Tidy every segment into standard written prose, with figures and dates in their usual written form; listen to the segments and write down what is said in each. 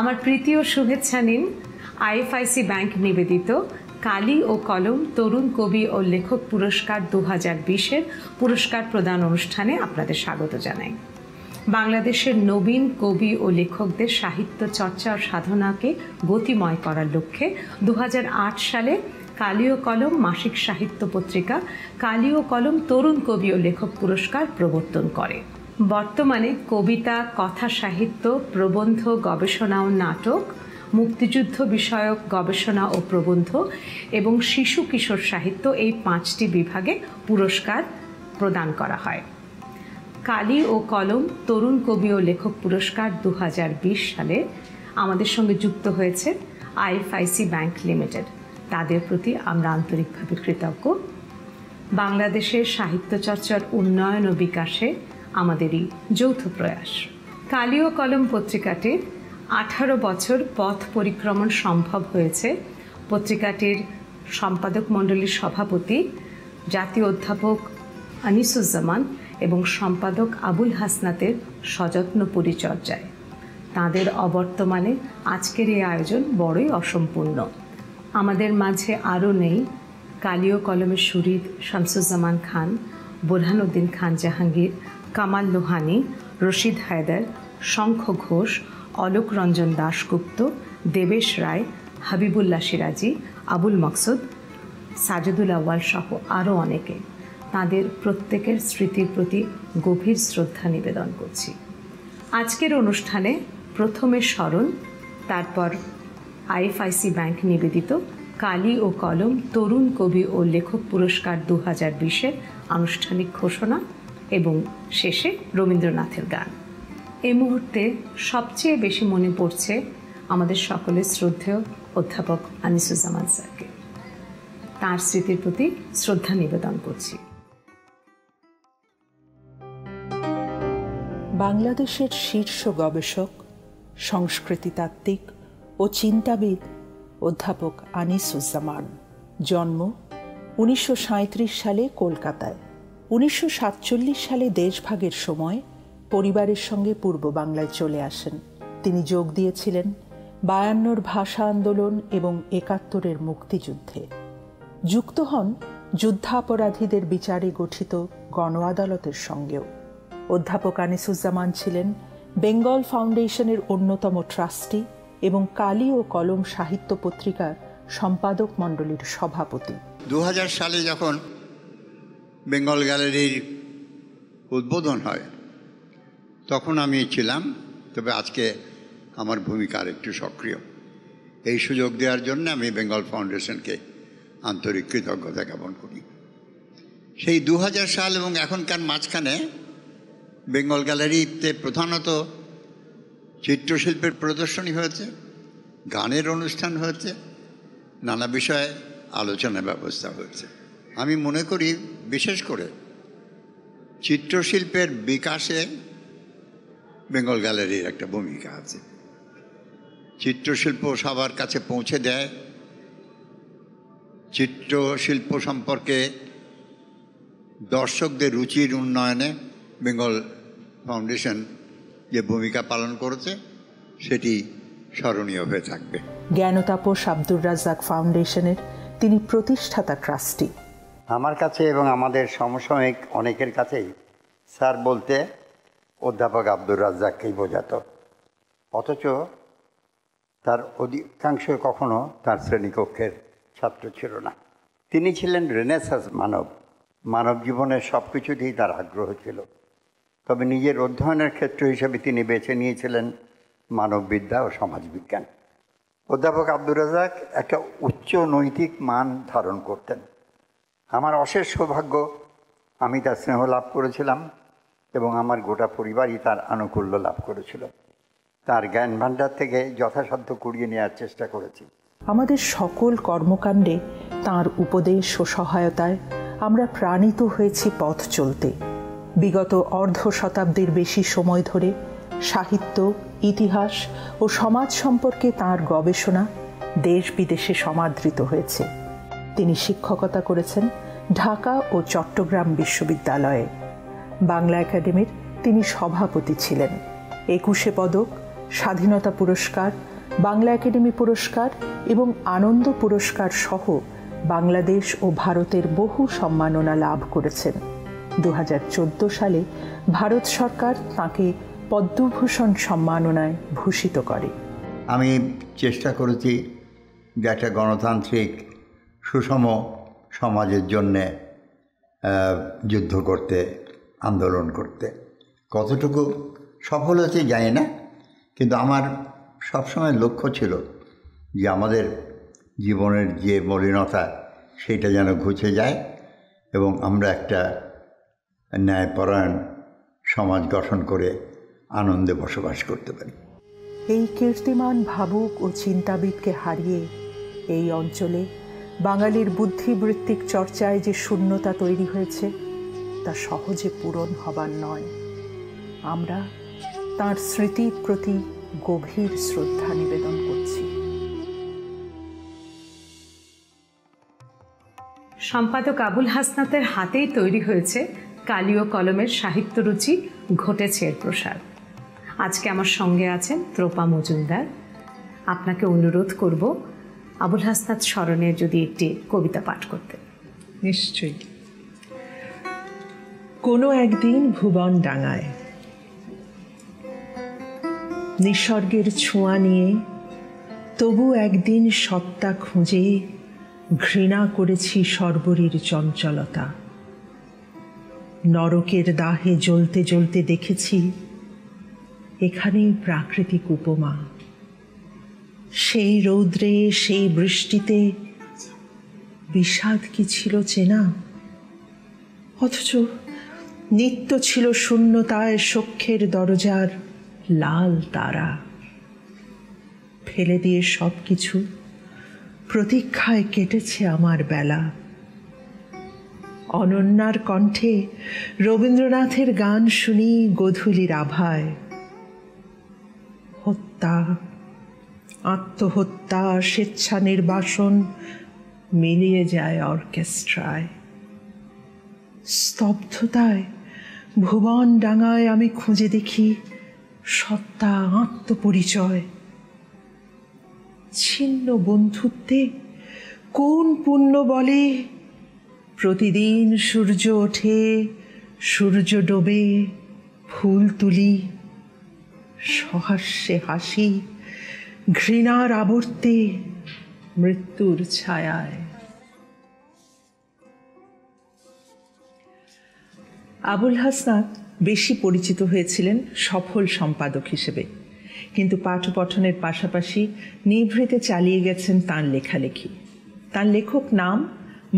আমার প্রীতি ও শুভেচ্ছা নিন আইএফআইসি ব্যাংক নিবেদিত কালি ও কলম তরুণ কবি ও লেখক পুরস্কার 2020-এর পুরস্কার প্রদান অনুষ্ঠানে আপনাদের স্বাগত জানাই। বাংলাদেশের নবীন কবি ও লেখকদের সাহিত্য চর্চা ও সাধনাকে গতিময় করার লক্ষ্যে 2008 সালে কালি ও কলম মাসিক সাহিত্য পত্রিকা কালি ও কলম তরুণ কবি ও লেখক পুরস্কার প্রবর্তন করে। বর্তমানে কবিতা, কথা সাহিত্য, প্রবন্ধ, গবেষণা ও নাটক, মুক্তিযুদ্ধ বিষয়ক গবেষণা ও প্রবন্ধ এবং শিশু কিশোর সাহিত্য এই 5টি বিভাগে পুরস্কার প্রদান করা হয়। কালি ও কলম তরুণ কবি ও লেখক পুরস্কার 2020 সালে আমাদের সঙ্গে যুক্ত হয়েছে আইএফআইসি ব্যাংক লিমিটেড। তাদের প্রতি আমরা আন্তরিকভাবে কৃতজ্ঞ। বাংলাদেশের সাহিত্য চর্চার উন্নয়ন ও বিকাশে আমাদেরই যৌথ প্রয়াস। কালি ও কলম পত্রিকাটির 18 বছর পথ পরিক্রমণ সম্ভব হয়েছে পত্রিকাটির সম্পাদক মণ্ডলীর সভাপতি জাতীয় অধ্যাপক আনিসুজ্জামান এবং সম্পাদক আবুল হাসনাতের সযত্ন পরিচর্যায়। তাঁদের অবর্তমানে আজকের এই আয়োজন বড়ই অসম্পূর্ণ। আমাদের মাঝে আরও নেই কালি ও কলমের শরীদ শামসুজ্জামান খান, বোরহানউদ্দিন খান জাহাঙ্গীর, কামাল লোহানী, রশিদ হায়দার, শঙ্খ ঘোষ, অলোক রঞ্জন দাশগুপ্ত, দেবেশ রায়, হাবিবুল্লাহ সিরাজি, আবুল মকসুদ, সাজেদুল আউয়াল সহ আরও অনেকে। তাঁদের প্রত্যেকের স্মৃতির প্রতি গভীর শ্রদ্ধা নিবেদন করছি। আজকের অনুষ্ঠানে প্রথমে স্মরণ, তারপর আইএফআইসি ব্যাংক নিবেদিত কালি ও কলম তরুণ কবি ও লেখক পুরস্কার 2020-এর আনুষ্ঠানিক ঘোষণা এবং শেষে রবীন্দ্রনাথের গান। এই মুহূর্তে সবচেয়ে বেশি মনে পড়ছে আমাদের সকলের শ্রদ্ধেয় অধ্যাপক আনিসুজ্জামান স্যারকে। তাঁর স্মৃতির প্রতি শ্রদ্ধা নিবেদন করছি। বাংলাদেশের শীর্ষ গবেষক, সংস্কৃতিতাত্ত্বিক ও চিন্তাবিদ অধ্যাপক আনিসুজ্জামান। জন্ম 1937 সালে কলকাতায়। 1947 সালে দেশভাগের সময় পরিবারের সঙ্গে পূর্ব বাংলায় চলে আসেন। তিনি যোগ দিয়েছিলেন 52-র ভাষা আন্দোলন এবং 71-এর মুক্তিযুদ্ধে। যুক্ত হন যুদ্ধাপরাধীদের বিচারে গঠিত গণ আদালতের সঙ্গেও। অধ্যাপক আনিসুজ্জামান ছিলেন বেঙ্গল ফাউন্ডেশনের অন্যতম ট্রাস্টি এবং কালি ও কলম সাহিত্য পত্রিকার সম্পাদক মণ্ডলীর সভাপতি। 2000 সালে যখন বেঙ্গল গ্যালারির উদ্বোধন হয় তখন আমি ছিলাম, তবে আজকে আমার ভূমিকা একটু সক্রিয়। এই সুযোগ দেওয়ার জন্য আমি বেঙ্গল ফাউন্ডেশনকে আন্তরিক কৃতজ্ঞতা জ্ঞাপন করি। সেই 2000 সাল এবং এখনকার মাঝখানে বেঙ্গল গ্যালারিতে প্রধানত চিত্রশিল্পের প্রদর্শনী হয়েছে, গানের অনুষ্ঠান হয়েছে, নানা বিষয়ে আলোচনার ব্যবস্থা হয়েছে। আমি মনে করি বিশেষ করে চিত্রশিল্পের বিকাশে বেঙ্গল গ্যালারির একটা ভূমিকা আছে। চিত্রশিল্প সবার কাছে পৌঁছে দেয়, চিত্রশিল্প সম্পর্কে দর্শকদের রুচির উন্নয়নে বেঙ্গল ফাউন্ডেশন যে ভূমিকা পালন করেছে সেটি স্মরণীয় হয়ে থাকবে। জ্ঞানতাপস আব্দুর রাজ্জাক ফাউন্ডেশনের তিনি প্রতিষ্ঠাতা ট্রাস্টি। আমার কাছে এবং আমাদের সমসাময়িক অনেকের কাছেই স্যার বলতে অধ্যাপক আব্দুর রাজ্জাককেই বোঝাতো, অথচ তার অধিকাংশ কখনো তার শ্রেণীকক্ষের ছাত্র ছিল না। তিনি ছিলেন রেনেসাঁস মানব জীবনের সব কিছুতেই তার আগ্রহ ছিল, তবে নিজের অধ্যয়নের ক্ষেত্র হিসেবে তিনি বেছে নিয়েছিলেন মানববিদ্যা ও সমাজবিজ্ঞান। অধ্যাপক আব্দুর রাজ্জাক একটা উচ্চ নৈতিক মান ধারণ করতেন। আমার অশেষ সৌভাগ্য, আমি তার স্নেহ লাভ করেছিলাম এবং আমার গোটা পরিবারই তার আনুকূল্য লাভ করেছিল। তার জ্ঞান ভাণ্ডার থেকে যথাসাধ্য কুড়িয়ে নেওয়ার চেষ্টা করেছি। আমাদের সকল কর্মকাণ্ডে তাঁর উপদেশ ও সহায়তায় আমরা প্রাণিত হয়েছি পথ চলতে। বিগত অর্ধ শতাব্দীর বেশি সময় ধরে সাহিত্য, ইতিহাস ও সমাজ সম্পর্কে তাঁর গবেষণা দেশ বিদেশে সমাদৃত হয়েছে। তিনি শিক্ষকতা করেছেন ঢাকা ও চট্টগ্রাম বিশ্ববিদ্যালয়ে। বাংলা একাডেমির তিনি সভাপতি ছিলেন। 21 পদক, স্বাধীনতা পুরস্কার, বাংলা একাডেমি পুরস্কার এবং আনন্দ পুরস্কার সহ বাংলাদেশ ও ভারতের বহু সম্মাননা লাভ করেছেন। 2014 সালে ভারত সরকার তাঁকে পদ্মভূষণ সম্মাননায় ভূষিত করে। আমি চেষ্টা করেছি যে একটা গণতান্ত্রিক সুষম সমাজের জন্যে যুদ্ধ করতে, আন্দোলন করতে। কতটুকু সফল হয়েছে জানি না, কিন্তু আমার সবসময় লক্ষ্য ছিল যে আমাদের জীবনের যে মলিনতা সেটা যেন ঘুচে যায় এবং আমরা একটা ন্যায়পরায়ণ সমাজ গঠন করে আনন্দে বসবাস করতে পারি। এই কীর্তিমান ভাবুক ও চিন্তাবিদকে হারিয়ে এই অঞ্চলে বাঙালির বুদ্ধিবৃত্তিক চর্চায় যে শূন্যতা তৈরি হয়েছে তা সহজে পূরণ হবার নয়। আমরা তাঁর স্মৃতির প্রতি গভীর শ্রদ্ধা নিবেদন করছি। সম্পাদক আবুল হাসনাতের হাতেই তৈরি হয়েছে কালি ও কলমের সাহিত্য রুচি, ঘটেছে এর প্রসার। আজকে আমার সঙ্গে আছেন ত্রোপা মজুমদার। আপনাকে অনুরোধ করব আবুল হাসনাত স্মরণে যদি একটি কবিতা পাঠ করতে। নিশ্চয়ই। কোনো একদিন ভুবন ডাঙায় নিসর্গের ছোঁয়া নিয়ে তবু একদিন সত্তা খুঁজে ঘৃণা করেছি সর্বরীর চঞ্চলতা। নরকের দাহে জ্বলতে জ্বলতে দেখেছি এখানেই প্রাকৃতিক উপমা। সেই রৌদ্রে, সেই বৃষ্টিতে বিষাদ কি ছিল চেনা? অথচ নিত্য ছিল শূন্যতায় সখ্যের দরজার লাল তারা। ফেলে দিয়ে সব কিছু প্রতীক্ষায় কেটেছে আমার বেলা। অনন্যার কণ্ঠে রবীন্দ্রনাথের গান শুনি গোধূলির আভায়। হত্যা, আত্মহত্যা, স্বেচ্ছা নির্বাসন মিলিয়ে যায় অর্কেস্ট্রায়। স্তব্ধতায় ভুবন ডাঙায় আমি খুঁজে দেখি সত্তা, আত্মপরিচয়। ছিন্ন বন্ধুত্বে কোন পুণ্য বলে প্রতিদিন সূর্য ওঠে, সূর্য ডোবে, ফুল তুলি, সহাস্যে হাসি, ঘৃণার আবর্তে, মৃত্যুর ছায়ায়। আবুল হাসনাত বেশি পরিচিত হয়েছিলেন সফল সম্পাদক হিসেবে, কিন্তু পাঠ পঠনের পাশাপাশি নিভৃতে চালিয়ে গেছেন তাঁর লেখালেখি। তাঁর লেখক নাম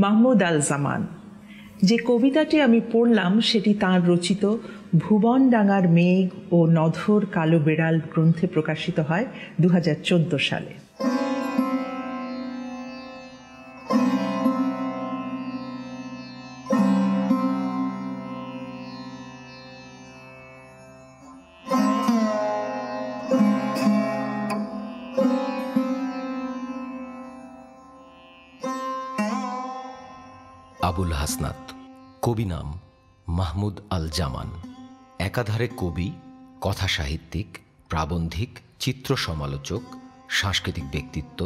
মাহমুদ আল জামান। যে কবিতাটি আমি পড়লাম সেটি তাঁর রচিত ভুবনডাঙার মেঘ ও নধর কালো বেড়াল গ্রন্থে প্রকাশিত হয় 2014 সালে। আবুল হাসনাত, কবি নাম মাহমুদ আল জামান। একাধারে কবি, কথা সাহিত্যিক, প্রাবন্ধিক, চিত্র সমালোচক, সাংস্কৃতিক ব্যক্তিত্ব,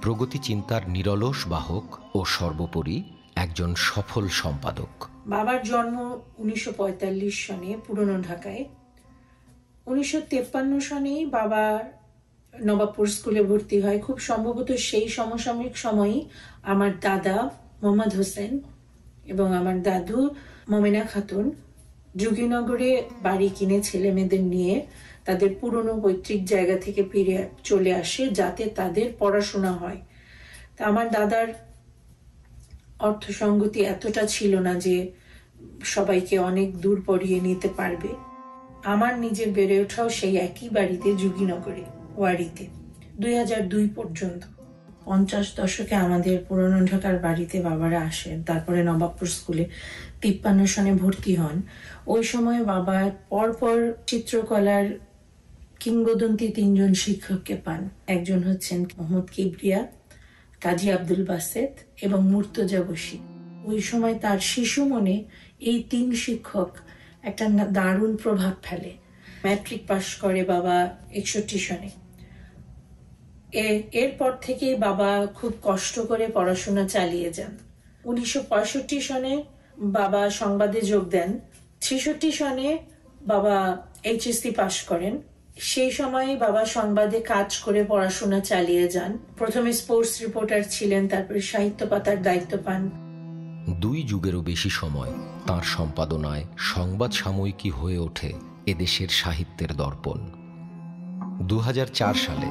প্রগতি চিন্তার নিরলস বাহক ও সর্বোপরি একজন সফল সম্পাদক। বাবার জন্ম 1945 সনে পুরনো ঢাকায়। 1953 সনেই বাবা নবাবপুর স্কুলে ভর্তি হয়। খুব সম্ভবত সেই সমসাময়িক সময়ই আমার দাদা মোহাম্মদ হোসেন এবং আমার দাদু মোমেনা খাতুন যোগীনগরে বাড়ি কিনে ছেলে মেয়েদের নিয়ে তাদের পুরনো পৈতৃক জায়গা থেকে ফিরে চলে আসে যাতে তাদের পড়াশোনা হয়। তা আমার দাদার অর্থসঙ্গতি এতটা ছিল না যে সবাইকে অনেক দূর পড়িয়ে নিতে পারবে। আমার নিজের বেড়ে ওঠাও সেই একই বাড়িতে যোগীনগরে ওয়ারিতে 2002 পর্যন্ত। 50 দশকে আমাদের পুরনো ঢাকার বাড়িতে বাবারা আসেন, তারপরে নবাবপুর স্কুলে 53 সনে ভর্তি হন। ওই সময় বাবা পরপর চিত্রকলার কিংবদন্তি 3 জন শিক্ষককে পান। একজন হচ্ছেন মোহাম্মদ কিবরিয়া, কাজী আব্দুল বাসেত এবং মুর্তজা বশি। ওই সময় তার শিশু মনে এই 3 শিক্ষক একটা দারুণ প্রভাব ফেলে। ম্যাট্রিক পাশ করে বাবা 61 সনে। এরপর থেকেই বাবা খুব কষ্ট করে পড়াশোনা চালিয়ে যান। 1965 সনে বাবা সংবাদে যোগ দেন। 66 সনে বাবা এইচএসসি পাশ করেন। সেই সময়ে বাবা সংবাদে কাজ করে পড়াশোনা চালিয়ে যান। প্রথমে স্পোর্টস রিপোর্টার ছিলেন, তারপরে সাহিত্য পাতার দায়িত্ব পান। 2 যুগেরও বেশি সময় তাঁর সম্পাদনায় সংবাদ সাময়িকী হয়ে ওঠে এদেশের সাহিত্যের দর্পণ। 2004 সালে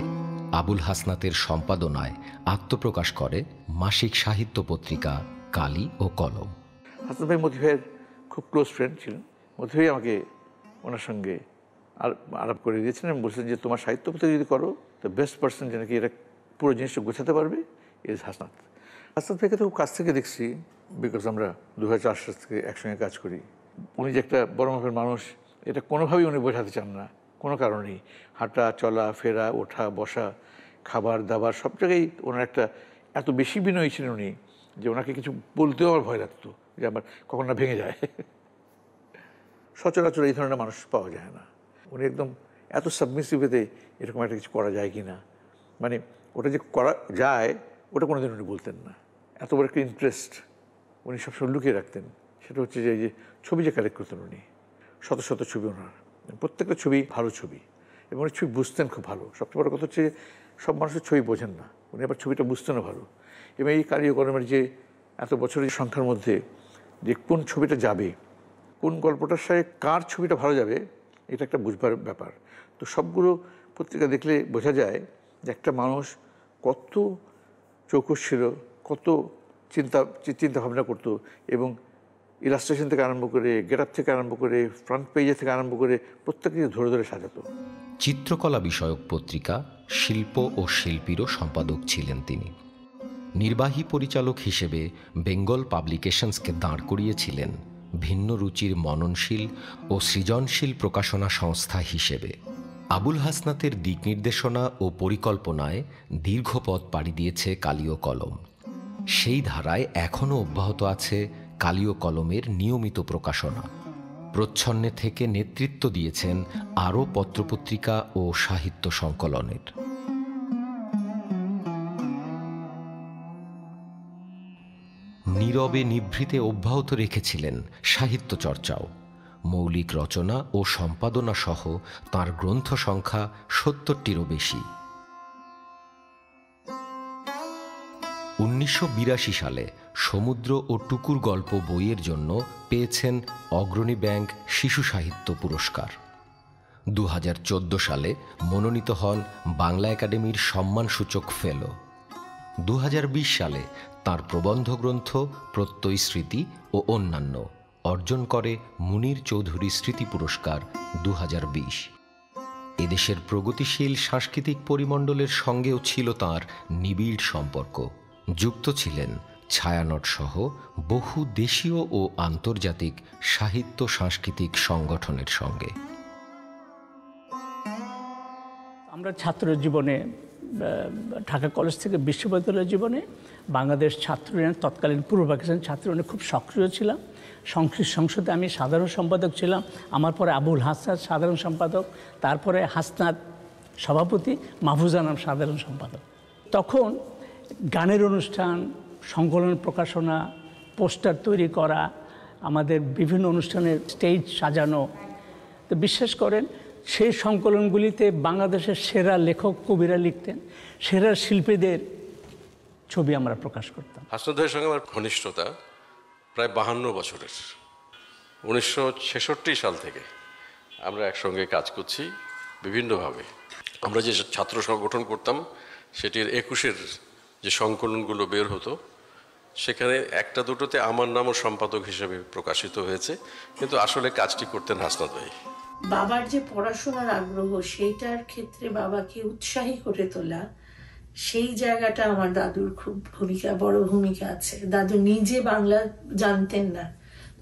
আবুল হাসনাতের সম্পাদনায় আত্মপ্রকাশ করে মাসিক সাহিত্য পত্রিকা কালি ও কলম। হাসনাত ভাই মতি ভাইয়ের খুব ক্লোজ ফ্রেন্ড ছিলেন। মতি ভাই আমাকে ওনার সঙ্গে আলাপ করে দিয়েছেন এবং বলছেন যে তোমার সাহিত্য পত্রিকা যদি করো, দ্য বেস্ট পার্সন যে নাকি এটা পুরো জিনিসটা গোছাতে পারবে ইজ হাসনাত। হাসনাত ভাইকে তো খুব কাছ থেকে দেখছি, বিকজ আমরা 2004 সাল থেকে একসঙ্গে কাজ করি। উনি যে একটা বড় মাপের মানুষ এটা কোনোভাবেই উনি বোঝাতে চান না, কোনো কারণেই। হাঁটা চলা ফেরা, ওঠা বসা, খাবার দাবার সব জায়গায় ওনার একটা এত বেশি বিনয়ী ছিলেন উনি যে ওনাকে কিছু বলতেও আমার ভয় লাগতো যে আমার কখন না ভেঙে যায়। সচরাচর এই ধরনের মানুষ পাওয়া যায় না। উনি একদম এত সাবমিসিভেতে এরকম একটা কিছু করা যায় কি না, মানে ওটা যে করা যায় ওটা কোনোদিন উনি বলতেন না। এত বড় একটা ইন্টারেস্ট উনি সবসময় লুকিয়ে রাখতেন। সেটা হচ্ছে যে ছবি যে কালেক্ট করতেন উনি, শত শত ছবি ওনার, প্রত্যেকটা ছবি ভালো ছবি, এবং উনি ছবি বুঝতেন খুব ভালো। সবচেয়ে বড় কথা হচ্ছে সব মানুষের ছবি বোঝেন না, উনি আবার ছবিটা বুঝতেনও ভালো। এবং এই কালি ও কলমের যে এত বছরের সংখ্যার মধ্যে যে কোন ছবিটা যাবে, কোন গল্পটার সাথে কার ছবিটা ভালো যাবে, এটা একটা বুঝবার ব্যাপার। তো সবগুলো পত্রিকা দেখলে বোঝা যায় যে একটা মানুষ কত চৌকস ছিল, কত চিন্তা ভাবনা করতো, এবং ইলাস্ট্রেশন থেকে আরম্ভ করে গেট আপ থেকে আরম্ভ করে ফ্রন্ট পেজে থেকে আরম্ভ করে প্রত্যেককে ধরে ধরে সাজাতো। চিত্রকলা বিষয়ক পত্রিকা শিল্প ও শিল্পীরও সম্পাদক ছিলেন তিনি। নির্বাহী পরিচালক হিসেবে বেঙ্গল পাবলিকেশনসকে দাঁড় করিয়েছিলেন ভিন্ন রুচির মননশীল ও সৃজনশীল প্রকাশনা সংস্থা হিসেবে। আবুল হাসনাতের দিক নির্দেশনা ও পরিকল্পনায় দীর্ঘ পথ পাড়ি দিয়েছে কালি ও কলম। সেই ধারায় এখনও অব্যাহত আছে কালি ও কলমের নিয়মিত প্রকাশনা। প্রচ্ছন্নে থেকে নেতৃত্ব দিয়েছেন আরও পত্রপত্রিকা ও সাহিত্য সংকলনের। নীরবে নিভৃতে অব্যাহত রেখেছিলেন সাহিত্য চর্চাও। মৌলিক রচনা ও সম্পাদনা সহ তাঁর গ্রন্থ সংখ্যা 70টিরও বেশি। 1982 সালে সমুদ্র ও টুকুর গল্প বইয়ের জন্য পেয়েছেন অগ্রণী ব্যাংক শিশু সাহিত্য পুরস্কার। 2014 সালে মনোনীত হন বাংলা একাডেমির সম্মানসূচক ফেলো। 2020 সালে তাঁর প্রবন্ধ গ্রন্থ প্রত্যয় স্মৃতি ও অন্যান্য অর্জন করে মুনির চৌধুরী স্মৃতি পুরস্কার 2020। এদেশের প্রগতিশীল সাংস্কৃতিক পরিমণ্ডলের সঙ্গেও ছিল তাঁর নিবিড় সম্পর্ক। যুক্ত ছিলেন ছায়ানট সহ বহু দেশীয় ও আন্তর্জাতিক সাহিত্য সাংস্কৃতিক সংগঠনের সঙ্গে। আমরা ছাত্র জীবনে ঢাকা কলেজ থেকে বিশ্ববিদ্যালয় জীবনে বাংলাদেশ ছাত্র ইউনিয়ন তৎকালীন পূর্ব পাকিস্তান ছাত্র ইউনিয়নে খুব সক্রিয় ছিলাম। সংসদে আমি সাধারণ সম্পাদক ছিলাম, আমার পরে আবুল হাসনাত সাধারণ সম্পাদক, তারপরে হাসনাত সভাপতি, মাহফুজা নাম সাধারণ সম্পাদক। তখন গানের অনুষ্ঠান, সংকলন প্রকাশনা, পোস্টার তৈরি করা, আমাদের বিভিন্ন অনুষ্ঠানের স্টেজ সাজানো, তো বিশ্বাস করেন সেই সংকলনগুলিতে বাংলাদেশের সেরা লেখক কবিরা লিখতেন, সেরা শিল্পীদের ছবি আমরা প্রকাশ করতাম। হাসনাত ভাইয়ের সঙ্গে আমার ঘনিষ্ঠতা প্রায় 52 বছরের। 1966 সাল থেকে আমরা একসঙ্গে কাজ করছি বিভিন্নভাবে। আমরা যে ছাত্র সংগঠন করতাম সেটির 21-এর যে সংকলনগুলো বের হতো সেখানে একটা দুটোতে আমার নামও সম্পাদক হিসেবে প্রকাশিত হয়েছে, কিন্তু আসলে কাজটি করতেন হাসনাত ভাই। বাবার যে পড়াশোনার আগ্রহ সেইটার ক্ষেত্রে বাবাকে উৎসাহী করে তোলা, সেই জায়গাটা আমার দাদুর খুব বড় ভূমিকা আছে। দাদু নিজে বাংলা জানতেন না,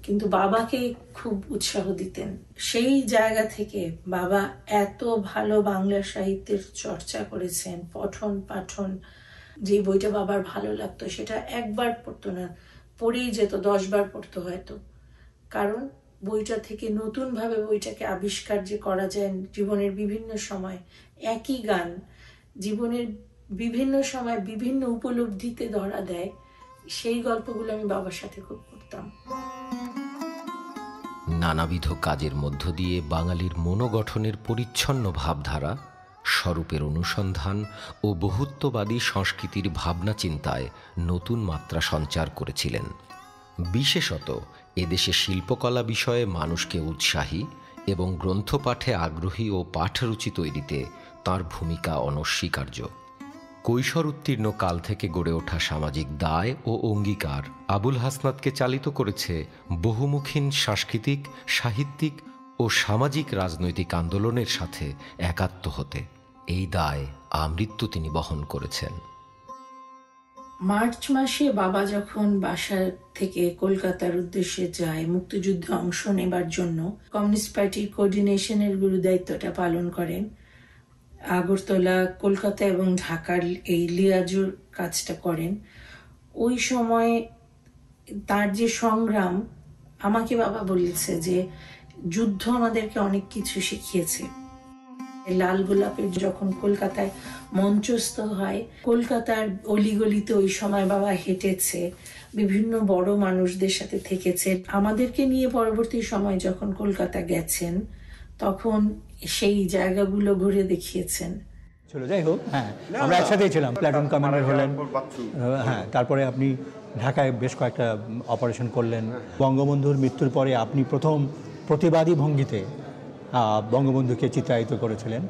কিন্তু বাবাকে খুব উৎসাহ দিতেন। সেই জায়গা থেকে বাবা এত ভালো বাংলা সাহিত্যের চর্চা করেছেন, পঠন পাঠন। যে বইটা বাবার ভালো লাগতো সেটা একবার পড়তো না, পড়েই যেত, 10 বার পড়তো হয়তো। কারণ বইটা থেকে নতুনভাবে বইটাকে আবিষ্কার যে করা যায় জীবনের বিভিন্ন সময়। একই গান জীবনের বিভিন্ন সময় বিভিন্ন উপলব্ধিতে ধরা দেয়, সেই গল্পগুলো আমি বাবার সাথে খুব করতাম। নানাবিধ কাজের মধ্য দিয়ে বাঙালির মনোগঠনের পরিচ্ছন্ন ভাবধারা, স্বরূপের অনুসন্ধান ও বহুত্ববাদী সংস্কৃতির ভাবনা চিন্তায় নতুন মাত্রা সঞ্চার করেছিলেন। বিশেষত এদেশে শিল্পকলা বিষয়ে মানুষকে উৎসাহী এবং গ্রন্থপাঠে আগ্রহী ও পাঠরুচি তৈরিতে তাঁর ভূমিকা অনস্বীকার্য। কৈশোর উত্তীর্ণ কাল থেকে গড়ে ওঠা সামাজিক দায় ও অঙ্গীকার আবুল হাসনাতকে চালিত করেছে বহুমুখীন সাংস্কৃতিক, সাহিত্যিক ও সামাজিক রাজনৈতিক আন্দোলনের সাথে একাত্ম হতে। এই দায় আমৃত্যু তিনি বহন করেছেন। মার্চ মাসে বাবা যখন বাসা থেকে কলকাতার উদ্দেশ্যে যায় মুক্তিযুদ্ধে অংশ নেবার জন্য, কমিউনিস্ট পার্টির কোঅর্ডিনেশনের গুরুদায়িত্বটা পালন করেন। আগরতলা, কলকাতা এবং ঢাকার এই লিয়াজোর কাজটা করেন। ওই সময় তার যে সংগ্রাম, আমাকে বাবা বলেছে যে যুদ্ধ আমাদেরকে অনেক কিছু শিখিয়েছে। লাল গোলাপের যখন কলকাতায় মঞ্চস্থ হয়, কলকাতার অলিগলিতে ওই সময় বাবা হেঁটেছে, বিভিন্ন বড় মানুষদের সাথে থেকেছে। আমাদেরকে নিয়ে পরবর্তী সময় যখন কলকাতা গেছেন তখন সেই জায়গাগুলো ঘুরে দেখিয়েছেন। যাই হোক, হ্যাঁ, আমরা একসাথেই ছিলাম। প্ল্যাটুন কমান্ডার হলেন, হ্যাঁ, তারপরে আপনি ঢাকায় বেশ কয়েকটা অপারেশন করলেন। বঙ্গবন্ধুর মৃত্যুর পরে আপনি প্রথম প্রতিবাদী ভঙ্গিতে বঙ্গবন্ধুকে চিত্রায়িত করেছিলেন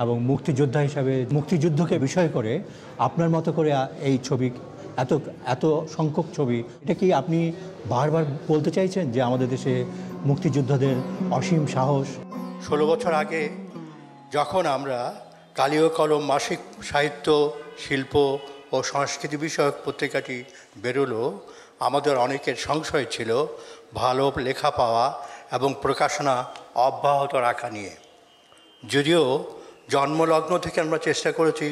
এবং মুক্তিযোদ্ধা হিসাবে মুক্তিযুদ্ধকে বিষয় করে আপনার মতো করে এই ছবি, এত সংখ্যক ছবি, এটা কি আপনি বারবার বলতে চাইছেন যে আমাদের দেশে মুক্তিযোদ্ধাদের অসীম সাহস? 16 বছর আগে যখন আমরা কালি ও কলম মাসিক সাহিত্য, শিল্প ও সংস্কৃতি বিষয়ক পত্রিকাটি বেরোলো, আমাদের অনেকের সংশয় ছিল ভালো লেখা পাওয়া এবং প্রকাশনা অব্যাহত রাখা নিয়ে। যদিও জন্মলগ্ন থেকে আমরা চেষ্টা করেছি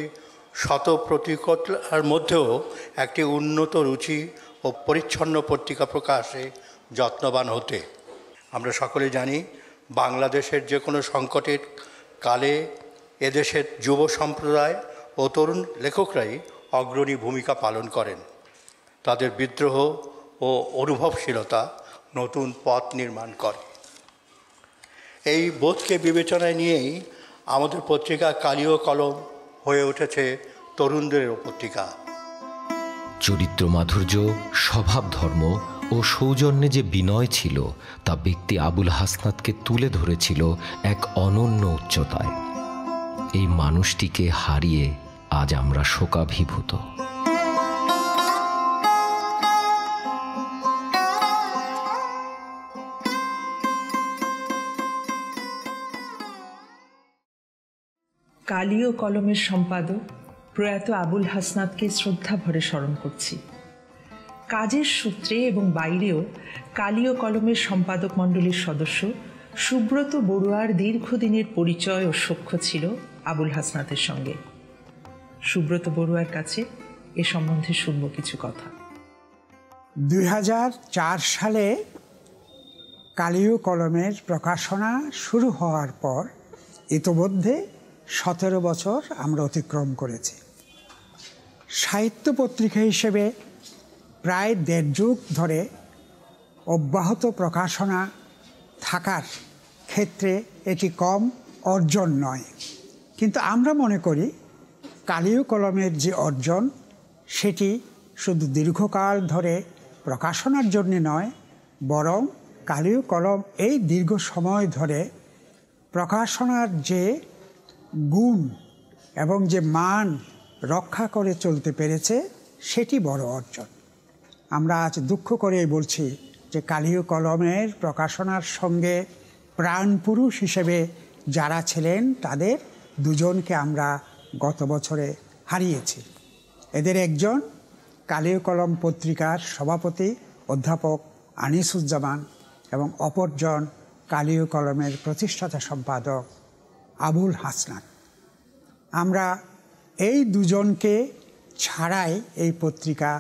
শত প্রতিকূলতার মধ্যেও একটি উন্নত রুচি ও পরিচ্ছন্ন পত্রিকা প্রকাশে যত্নবান হতে। আমরা সকলে জানি বাংলাদেশের যে কোনো সংকটের কালে এদেশের যুব সম্প্রদায় ও তরুণ লেখকরাই অগ্রণী ভূমিকা পালন করেন। তাদের বিদ্রোহ ও অনুভবশীলতা নতুন পথ নির্মাণ করে। এই বোধকে বিবেচনায় নিয়েই আমাদের পত্রিকা কালি ও কলম হয়ে উঠেছে তরুণদের পত্রিকা। চরিত্র মাধুর্য, স্বভাব ধর্ম ও সৌজন্যে যে বিনয় ছিল তা ব্যক্তি আবুল হাসনাতকে তুলে ধরেছিল এক অনন্য উচ্চতায়। এই মানুষটিকে হারিয়ে আজ আমরা শোকাভিভূত। কালি ও কলমের সম্পাদক প্রয়াত আবুল হাসনাতকে শ্রদ্ধা ভরে স্মরণ করছি। কাজের সূত্রে এবং বাইরেও কালি ও কলমের সম্পাদক মণ্ডলীর সদস্য সুব্রত বড়ুয়ার দীর্ঘদিনের পরিচয় ও সখ্য ছিল আবুল হাসনাতের সঙ্গে। সুব্রত বড়ুয়ার কাছে এ সম্বন্ধে শুনব কিছু কথা। 2004 সালে কালি ও কলমের প্রকাশনা শুরু হওয়ার পর ইতোমধ্যে 17 বছর আমরা অতিক্রম করেছি। সাহিত্য পত্রিকা হিসেবে প্রায় 1.5 যুগ ধরে অব্যাহত প্রকাশনা থাকার ক্ষেত্রে এটি কম অর্জন নয়, কিন্তু আমরা মনে করি কালি ও কলমের যে অর্জন সেটি শুধু দীর্ঘকাল ধরে প্রকাশনার জন্য নয়, বরং কালি ও কলম এই দীর্ঘ সময় ধরে প্রকাশনার যে গুণ এবং যে মান রক্ষা করে চলতে পেরেছে সেটি বড় অর্জন। আমরা আজ দুঃখ করে বলছি যে কালি ও কলমের প্রকাশনার সঙ্গে প্রাণপুরুষ হিসেবে যারা ছিলেন তাদের দুজনকে আমরা গত বছরে হারিয়েছি। এদের একজন কালি ও কলম পত্রিকার সভাপতি অধ্যাপক আনিসুজ্জামান এবং অপরজন কালি ও কলমের প্রতিষ্ঠাতা সম্পাদক আবুল হাসনাত। আমরা এই দুজনকে ছাড়াই এই পত্রিকা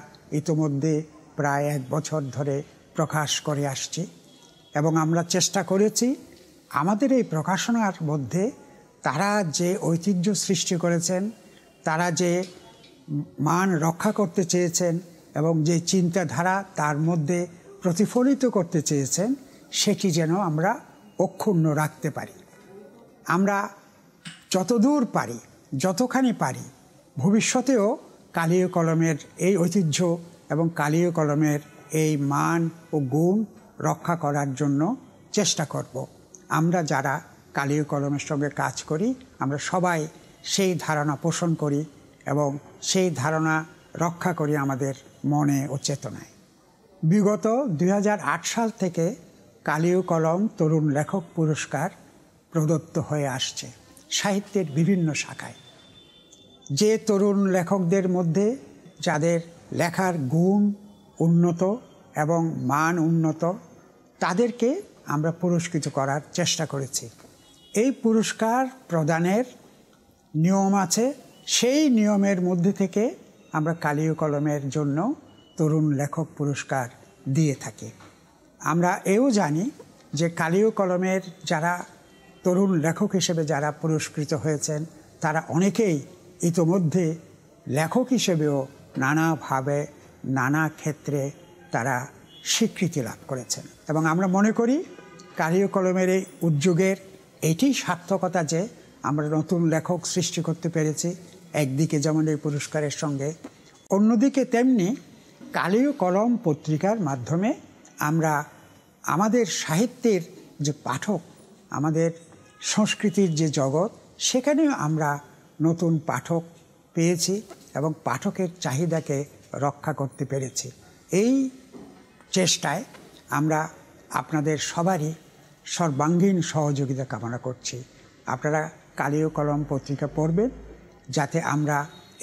ইতোমধ্যে প্রায় 1 বছর ধরে প্রকাশ করে আসছি এবং আমরা চেষ্টা করেছি আমাদের এই প্রকাশনার মধ্যে তারা যে ঐতিহ্য সৃষ্টি করেছেন, তারা যে মান রক্ষা করতে চেয়েছেন এবং যে চিন্তাধারা তার মধ্যে প্রতিফলিত করতে চেয়েছেন সেটি যেন আমরা অক্ষুণ্ণ রাখতে পারি। আমরা যতদূর পারি, যতখানি পারি, ভবিষ্যতেও কালি ও কলমের এই ঐতিহ্য এবং কালি ও কলমের এই মান ও গুণ রক্ষা করার জন্য চেষ্টা করব। আমরা যারা কালি ও কলমের সঙ্গে কাজ করি আমরা সবাই সেই ধারণা পোষণ করি এবং সেই ধারণা রক্ষা করি আমাদের মনে ও চেতনায়। বিগত 2008 সাল থেকে কালি ও কলম তরুণ লেখক পুরস্কার প্রদত্ত হয়ে আসছে সাহিত্যের বিভিন্ন শাখায়। যে তরুণ লেখকদের মধ্যে যাদের লেখার গুণ উন্নত এবং মান উন্নত তাদেরকে আমরা পুরস্কৃত করার চেষ্টা করেছি। এই পুরস্কার প্রদানের নিয়ম আছে, সেই নিয়মের মধ্যে থেকে আমরা কালি ও কলমের জন্য তরুণ লেখক পুরস্কার দিয়ে থাকি। আমরা এও জানি যে কালি ও কলমের যারা তরুণ লেখক হিসেবে যারা পুরস্কৃত হয়েছেন তারা অনেকেই ইতোমধ্যে লেখক হিসেবেও নানাভাবে নানা ক্ষেত্রে তারা স্বীকৃতি লাভ করেছেন এবং আমরা মনে করি কালি ও কলমের এই উদ্যোগের এটি সার্থকতা যে আমরা নতুন লেখক সৃষ্টি করতে পেরেছি একদিকে যেমন এই পুরস্কারের সঙ্গে, অন্যদিকে তেমনি কালি ও কলম পত্রিকার মাধ্যমে আমরা আমাদের সাহিত্যের যে পাঠক, আমাদের সংস্কৃতির যে জগৎ, সেখানেও আমরা নতুন পাঠক পেয়েছি এবং পাঠকের চাহিদাকে রক্ষা করতে পেরেছি। এই চেষ্টায় আমরা আপনাদের সবারই সর্বাঙ্গীন সহযোগিতা কামনা করছি। আপনারা কালি ও কলম পত্রিকা পড়বেন যাতে আমরা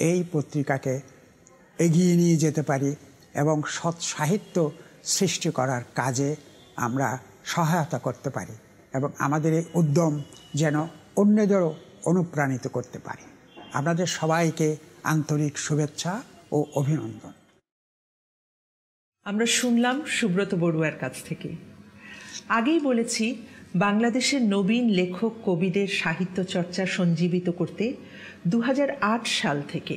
এই পত্রিকাকে এগিয়ে নিয়ে যেতে পারি এবং সৎ সাহিত্য সৃষ্টি করার কাজে আমরা সহায়তা করতে পারি এবং আমাদের এই উদ্যম যেন অন্যদেরও অনুপ্রাণিত করতে পারে। আপনাদের সবাইকে আন্তরিক শুভেচ্ছা ও অভিনন্দন। আমরা শুনলাম সুব্রত বড়ুয়ার কাছ থেকে। আগেই বলেছি বাংলাদেশের নবীন লেখক কবিদের সাহিত্য চর্চা সঞ্জীবিত করতে 2008 সাল থেকে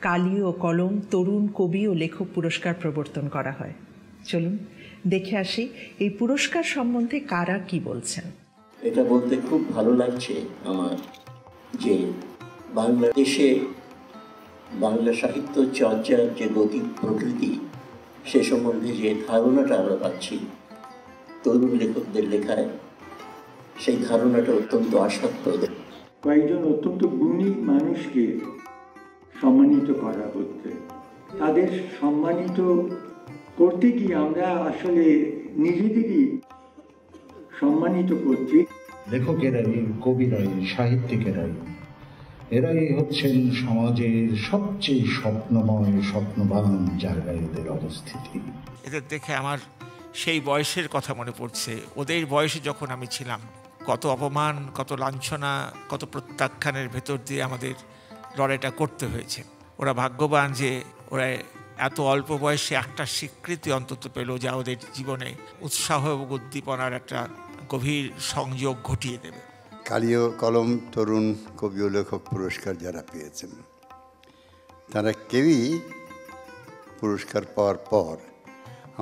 কালি ও কলম তরুণ কবি ও লেখক পুরস্কার প্রবর্তন করা হয়। চলুন দেখে আসি এই পুরস্কার সম্বন্ধে কারা কি বলছেন। এটা বলতে খুব ভালো লাগছে আমার যে বাংলাদেশে বাংলা সাহিত্য চর্চার যে গতি প্রকৃতি সে সম্বন্ধে যে ধারণাটা আমরা পাচ্ছি তরুণ লেখকদের লেখায়, সেই ধারণাটা অত্যন্ত আশাপ্রদ। কয়েকজন অত্যন্ত গুণী মানুষকে সম্মানিত করা হচ্ছে, তাদের সম্মানিত করতে গিয়ে আমরা আসলে নিজেদেরই সম্মানিত করছি। লেখকেরাই, কবিরাই, সাহিত্যিকেরাই এরাই হচ্ছেন সমাজের সবচেয়ে স্বপ্নময় স্বপ্নবান জায়গায় এদের অবস্থিতি। এদের দেখে আমার সেই বয়সের কথা মনে পড়ছে। ওদের বয়সে যখন আমি ছিলাম কত অপমান, কত লাঞ্ছনা, কত প্রত্যাখ্যানের ভেতর দিয়ে আমাদের লড়াইটা করতে হয়েছে। ওরা ভাগ্যবান যে ওরা এত অল্প বয়সে একটা স্বীকৃতি অন্তত পেল যা ওদের জীবনে উৎসাহ এবং উদ্দীপনার একটা গভীর সংযোগ ঘটিয়ে দেবে। কালি ও কলম তরুণ কবি ও লেখক পুরস্কার যারা পেয়েছেন তারা কেউই পুরস্কার পাওয়ার পর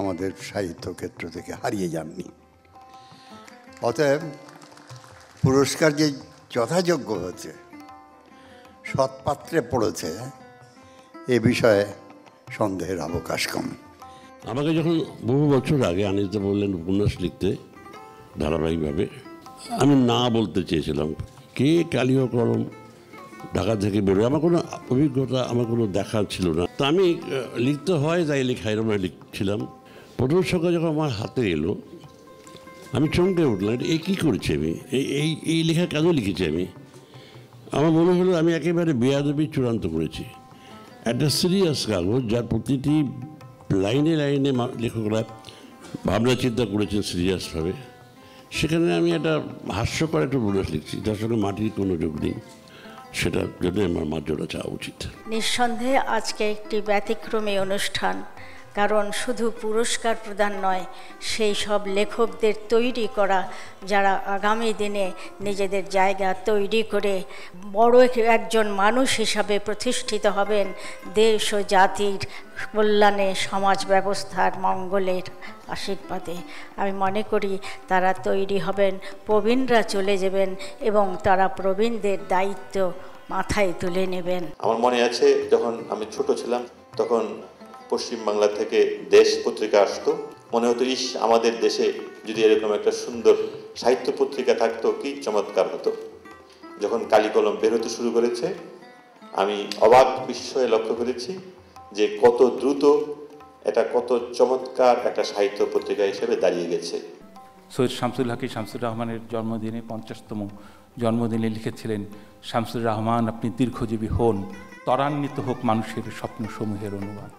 আমাদের সাহিত্য ক্ষেত্র থেকে হারিয়ে যাননি। অতএব পুরস্কার যে যথাযোগ্য হয়েছে, সৎপাত্রে পড়েছে, এ বিষয়ে সন্দেহের অবকাশ কম। আমাকে যখন বহু বছর আগে আনিতে বললেন উপন্যাস লিখতে ধারাবাহিকভাবে, আমি না বলতে চেয়েছিলাম। কে কালি ও কলম ঢাকা থেকে বেরোয়, আমার কোনো অভিজ্ঞতা, আমার কোনো দেখা ছিল না। তা আমি লিখতে হয় তাই লেখা এরকম লিখছিলাম। প্রথম সকালে যখন আমার হাতে এলো আমি চমকে উঠলাম, এই কী করেছি আমি, এই লেখা কেন লিখেছি আমি। আমার মনে হলো আমি একেবারে বেয়াদবি চূড়ান্ত করেছি। একটা সিরিয়াস কাগজ যার প্রতিটি লাইনে লাইনে লেখকরা ভাবনা চিন্তা করেছেন সিরিয়াসভাবে, সেখানে আমি একটা হাস্যকর একটা উপন্যাস লিখছি যার সঙ্গে মাটির কোনো যোগ নেই। সেটার জন্য আমার মার্জনা চাওয়া উচিত। নিঃসন্দেহে আজকে একটি ব্যতিক্রমী অনুষ্ঠান। কারণ শুধু পুরস্কার প্রদান নয়, সেই সব লেখকদের তৈরি করা যারা আগামী দিনে নিজেদের জায়গা তৈরি করে বড় একজন মানুষ হিসাবে প্রতিষ্ঠিত হবেন, দেশ ও জাতির কল্যাণে, সমাজ ব্যবস্থার মঙ্গলের আশীর্বাদে। আমি মনে করি তারা তৈরি হবেন, প্রবীণরা চলে যাবেন এবং তারা প্রবীণদের দায়িত্ব মাথায় তুলে নেবেন। আমার মনে আছে যখন আমি ছোট ছিলাম তখন পশ্চিমবাংলা থেকে দেশ পত্রিকা আসতো, মনে হতো ইস আমাদের দেশে যদি এরকম একটা সুন্দর সাহিত্য পত্রিকা থাকতো কি চমৎকার হতো। যখন কালি কলম বের হতে শুরু করেছে আমি অবাক বিস্ময়ে লক্ষ্য করেছি যে কত দ্রুত এটা কত চমৎকার একটা সাহিত্য পত্রিকা হিসেবে দাঁড়িয়ে গেছে। সৈয়দ শামসুল হক শামসুর রহমানের জন্মদিনে 50তম জন্মদিনে লিখেছিলেন, শামসুর রহমান আপনি দীর্ঘজীবী হন, ত্বরান্বিত হোক মানুষের স্বপ্নসমূহের অনুবাদ।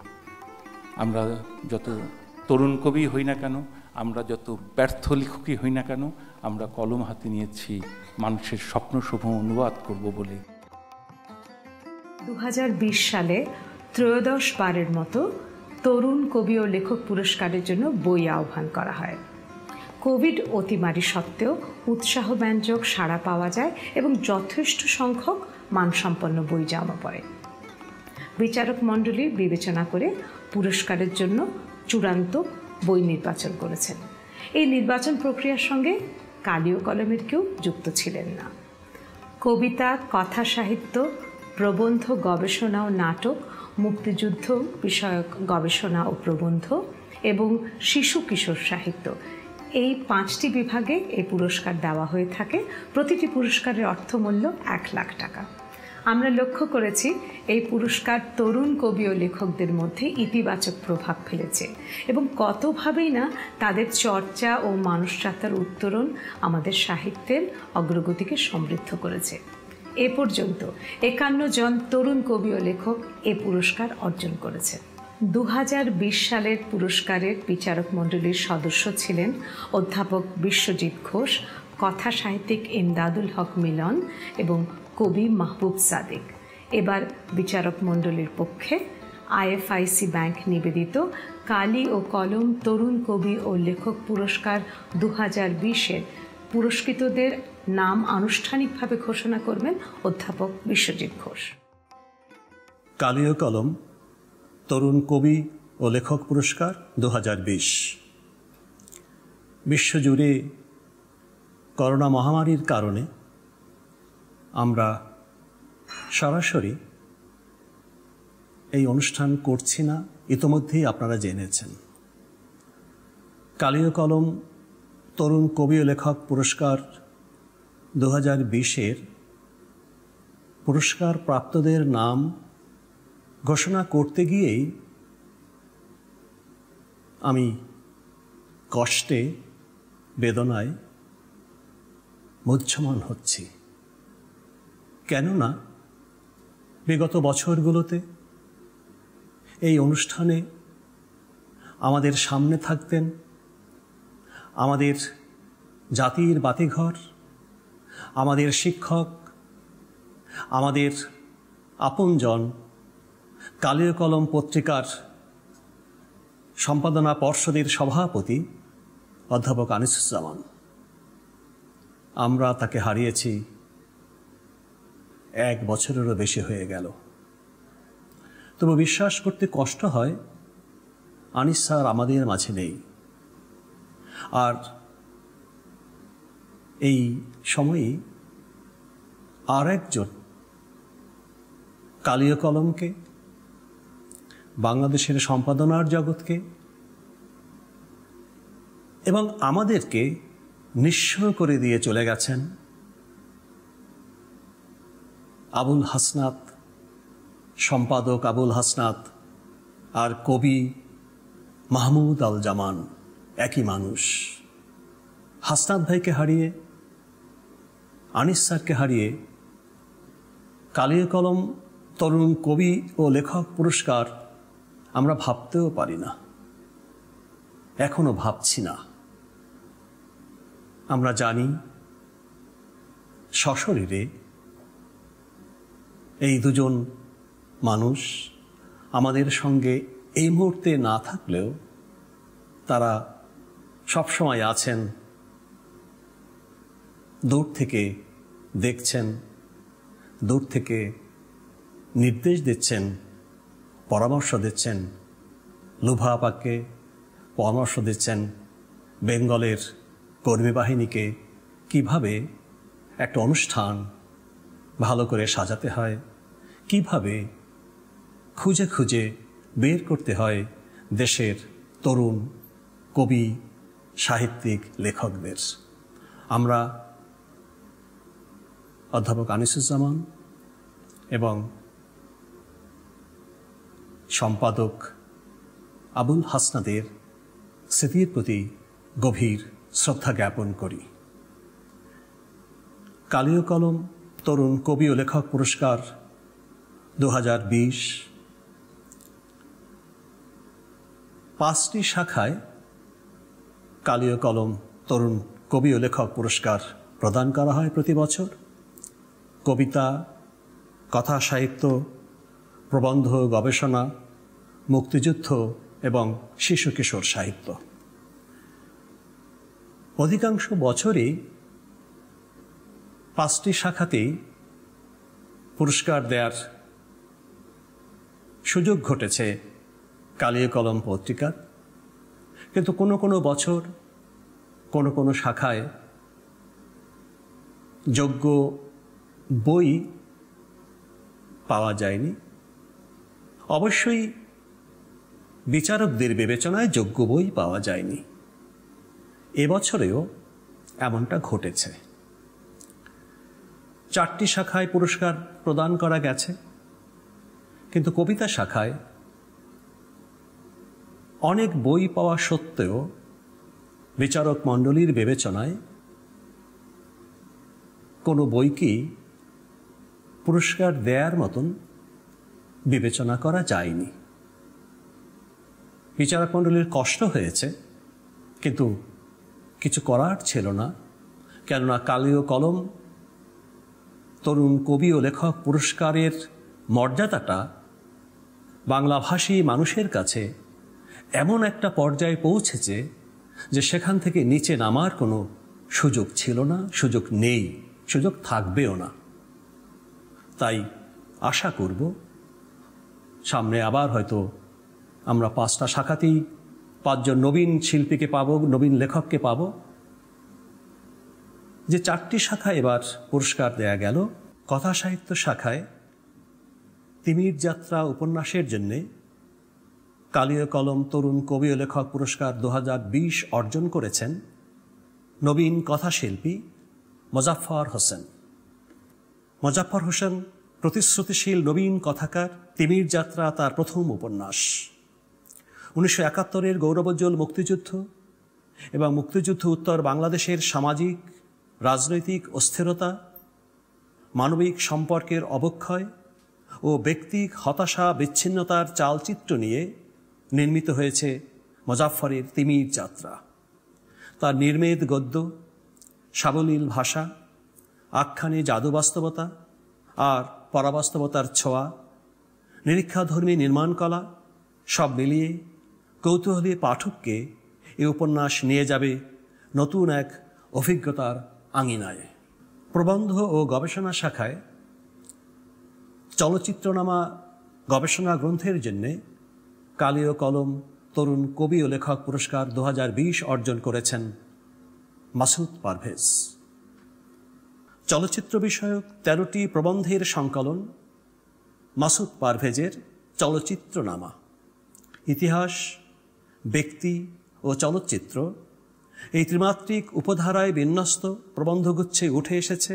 আমরা যত তরুণ কবি হই না কেন, আমরা যত ব্যর্থ লেখকই হই না কেন, আমরা কলম হাতে নিয়েছি মানুষের স্বপ্নসমূহ অনুবাদ করব বলে। 2020 সালে 13 বারের মতো তরুণ কবি ও লেখক পুরস্কারের জন্য বই আহ্বান করা হয়। কোভিড অতিমারি সত্ত্বেও উৎসাহব্যঞ্জক সাড়া পাওয়া যায় এবং যথেষ্ট সংখ্যক মানসম্পন্ন বই জমা পড়ে। বিচারক মণ্ডলীর বিবেচনা করে পুরস্কারের জন্য চূড়ান্ত বই নির্বাচন করেছেন। এই নির্বাচন প্রক্রিয়ার সঙ্গে কালি ও কলমের কেউ যুক্ত ছিলেন না। কবিতা, কথা সাহিত্য, প্রবন্ধ, গবেষণা ও নাটক, মুক্তিযুদ্ধ বিষয়ক গবেষণা ও প্রবন্ধ এবং শিশু কিশোর সাহিত্য, এই 5টি বিভাগে এই পুরস্কার দেওয়া হয়ে থাকে। প্রতিটি পুরস্কারের অর্থমূল্য 1 লাখ টাকা। আমরা লক্ষ্য করেছি এই পুরস্কার তরুণ কবি ও লেখকদের মধ্যে ইতিবাচক প্রভাব ফেলেছে এবং কতভাবেই না তাদের চর্চা ও মানুষযাত্রার উত্তরণ আমাদের সাহিত্যের অগ্রগতিকে সমৃদ্ধ করেছে। এ পর্যন্ত 51 জন তরুণ কবি ও লেখক এ পুরস্কার অর্জন করেছে। 2020 সালের পুরস্কারের বিচারক মণ্ডলীর সদস্য ছিলেন অধ্যাপক বিশ্বজিৎ ঘোষ, কথা সাহিত্যিক ইমদাদুল হক মিলন এবং কবি মাহবুব সাদিক। এবার বিচারক মণ্ডলীর পক্ষে আইএফআইসি ব্যাংক নিবেদিত কালি ও কলম তরুণ কবি ও লেখক পুরস্কার 2020-এর পুরস্কৃতদের নাম আনুষ্ঠানিকভাবে ঘোষণা করবেন অধ্যাপক বিশ্বজিৎ ঘোষ। কালি ও কলম তরুণ কবি ও লেখক পুরস্কার 2020 বিশ্বজুড়ে করোনা মহামারীর কারণে আমরা সরাসরি এই অনুষ্ঠান করছি না, ইতোমধ্যেই আপনারা জেনেছেন। কালি ও কলম তরুণ কবি ও লেখক পুরস্কার 2020-এর পুরস্কার প্রাপ্তদের নাম ঘোষণা করতে গিয়েই আমি কষ্টে, বেদনায় মুহ্যমান হচ্ছি। কেননা বিগত বছরগুলোতে এই অনুষ্ঠানে আমাদের সামনে থাকতেন আমাদের জাতির বাতিঘর, আমাদের শিক্ষক, আমাদের আপনজন, কালি ও কলম পত্রিকার সম্পাদনা পর্ষদের সভাপতি অধ্যাপক আনিসুজ্জামান। আমরা তাকে হারিয়েছি 1 বছরেরও বেশি হয়ে গেল। তবু বিশ্বাস করতে কষ্ট হয় আনিস স্যার আমাদের মাঝে নেই। আর এই সময়ে আর একজন কালি ও কলমকে, বাংলাদেশের সম্পাদনার জগৎকে এবং আমাদেরকে নিঃস্ব করে দিয়ে চলে গেছেন আবুল হাসনাত, সম্পাদক আবুল হাসনাত আর কবি মাহমুদ আল জামান একই মানুষ। হাসনাত ভাইকে হারিয়ে, আনিস স্যারকে হারিয়ে কালি ও কলম তরুণ কবি ও লেখক পুরস্কার আমরা ভাবতেও পারি না, এখনো ভাবছি না। আমরা জানি সশরীরে এই দুজন মানুষ আমাদের সঙ্গে এই মুহূর্তে না থাকলেও তারা সবসময় আছেন, দূর থেকে দেখছেন, দূর থেকে নির্দেশ দিচ্ছেন, পরামর্শ দিচ্ছেন। লুভা আপাকে পরামর্শ দিচ্ছেন বেঙ্গলের কর্মী বাহিনীকে কিভাবে একটা অনুষ্ঠান ভালো করে সাজাতে হয়, কিভাবে খুঁজে খুঁজে বের করতে হয় দেশের তরুণ কবি, সাহিত্যিক, লেখকদের। আমরা অধ্যাপক আনিসুজ্জামান এবং সম্পাদক আবুল হাসনাদের স্মৃতির প্রতি গভীর শ্রদ্ধা জ্ঞাপন করি। কালিও কলম তরুণ কবি ও লেখক পুরস্কার 2020 5টি শাখায় কালিও কলম তরুণ কবি ও লেখক পুরস্কার প্রদান করা হয় প্রতি বছর। কবিতা, কথা সাহিত্য, প্রবন্ধ, গবেষণা, মুক্তিযুদ্ধ এবং শিশু কিশোর সাহিত্য। অধিকাংশ বছরই 5টি শাখাতেই পুরস্কার দেওয়ার সুযোগ ঘটেছে কালিও কলম পত্রিকার, কিন্তু কোনো কোনো বছর কোনো কোনো শাখায় যোগ্য বই পাওয়া যায়নি। অবশ্যই বিচারকদের বিবেচনায় যোগ্য বই পাওয়া যায়নি। এবছরেও এমনটা ঘটেছে। 4টি শাখায় পুরস্কার প্রদান করা গেছে, কিন্তু কবিতা শাখায় অনেক বই পাওয়া সত্ত্বেও বিচারক মণ্ডলীর বিবেচনায় কোনো বইকেই পুরস্কার দেওয়ার মতন বিবেচনা করা যায়নি। বিচারক মণ্ডলীর কষ্ট হয়েছে, কিন্তু কিছু করার ছিল না। কেননা কালিও কলম তরুণ কবি ও লেখক পুরস্কারের মর্যাদাটা বাংলাভাষী মানুষের কাছে এমন একটা পর্যায়ে পৌঁছেছে যে সেখান থেকে নিচে নামার কোনো সুযোগ ছিল না, সুযোগ নেই, সুযোগ থাকবেও না। তাই আশা করব সামনে আবার হয়তো আমরা 5টা শাখাতেই 5 জন নবীন শিল্পীকে পাব, নবীন লেখককে পাব। যে 4টি শাখায় এবার পুরস্কার দেয়া গেল, কথা সাহিত্য শাখায় তিমির যাত্রা উপন্যাসের জন্যে কালিও কলম তরুণ কবি ও লেখক পুরস্কার 2020 অর্জন করেছেন নবীন কথাশিল্পী মোজাফফর হোসেন। মোজাফফর হোসেন প্রতিশ্রুতিশীল নবীন কথাকার। তিমির যাত্রা তার প্রথম উপন্যাস। 1971-এর গৌরবোজ্জ্বল মুক্তিযুদ্ধ এবং মুক্তিযুদ্ধ উত্তর বাংলাদেশের সামাজিক রাজনৈতিক অস্থিরতা, মানবিক সম্পর্কের অবক্ষয় ও ব্যক্তিক হতাশা বিচ্ছিন্নতার চালচিত্র নিয়ে নির্মিত হয়েছে মোজাফফরের তিমির যাত্রা। তার নির্মেদ গদ্য, সাবলীল ভাষা, আখ্যানে জাদু বাস্তবতা আর পরাবাস্তবতার ছোঁয়া, নিরীক্ষাধর্মী নির্মাণকলা সব মিলিয়ে কৌতূহলী পাঠককে এই উপন্যাস নিয়ে যাবে নতুন এক অভিজ্ঞতার আঙিনায়। প্রবন্ধ ও গবেষণা শাখায় চলচ্চিত্রনামা গবেষণা গ্রন্থের জন্যে কালিও কলম তরুণ কবি ও লেখক পুরস্কার 2020 অর্জন করেছেন মাসুদ পারভেজ। চলচ্চিত্র বিষয়ক 13টি প্রবন্ধের সংকলন মাসুদ পারভেজের চলচ্চিত্রনামা। ইতিহাস, ব্যক্তি ও চলচ্চিত্র এই ত্রিমাত্রিক উপধারায় বিন্যস্ত প্রবন্ধগুচ্ছে উঠে এসেছে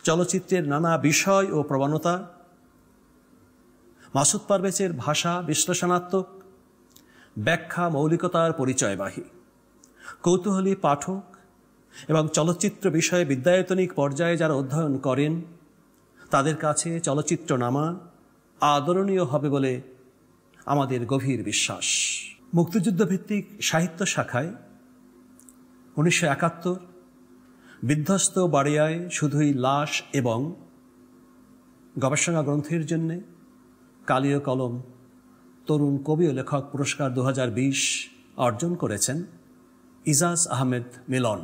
চলচ্চিত্রের নানা বিষয় ও প্রবণতা। মাসুদ পারভেজের ভাষা বিশ্লেষণাত্মক, ব্যাখ্যা মৌলিকতার পরিচয়বাহী। কৌতূহলী পাঠক এবং চলচ্চিত্র বিষয়ে বিদ্যায়তনিক পর্যায়ে যারা অধ্যয়ন করেন তাদের কাছে চলচ্চিত্রনামা আদরণীয় হবে বলে আমাদের গভীর বিশ্বাস। মুক্তিযুদ্ধভিত্তিক সাহিত্য শাখায় 1971 বিধ্বস্ত বাড়িয়ায় শুধুই লাশ এবং গবেষণা গ্রন্থের জন্যে কালিও কলম তরুণ কবি ও লেখক পুরস্কার 2020 অর্জন করেছেন ইজাজ আহমেদ মিলন।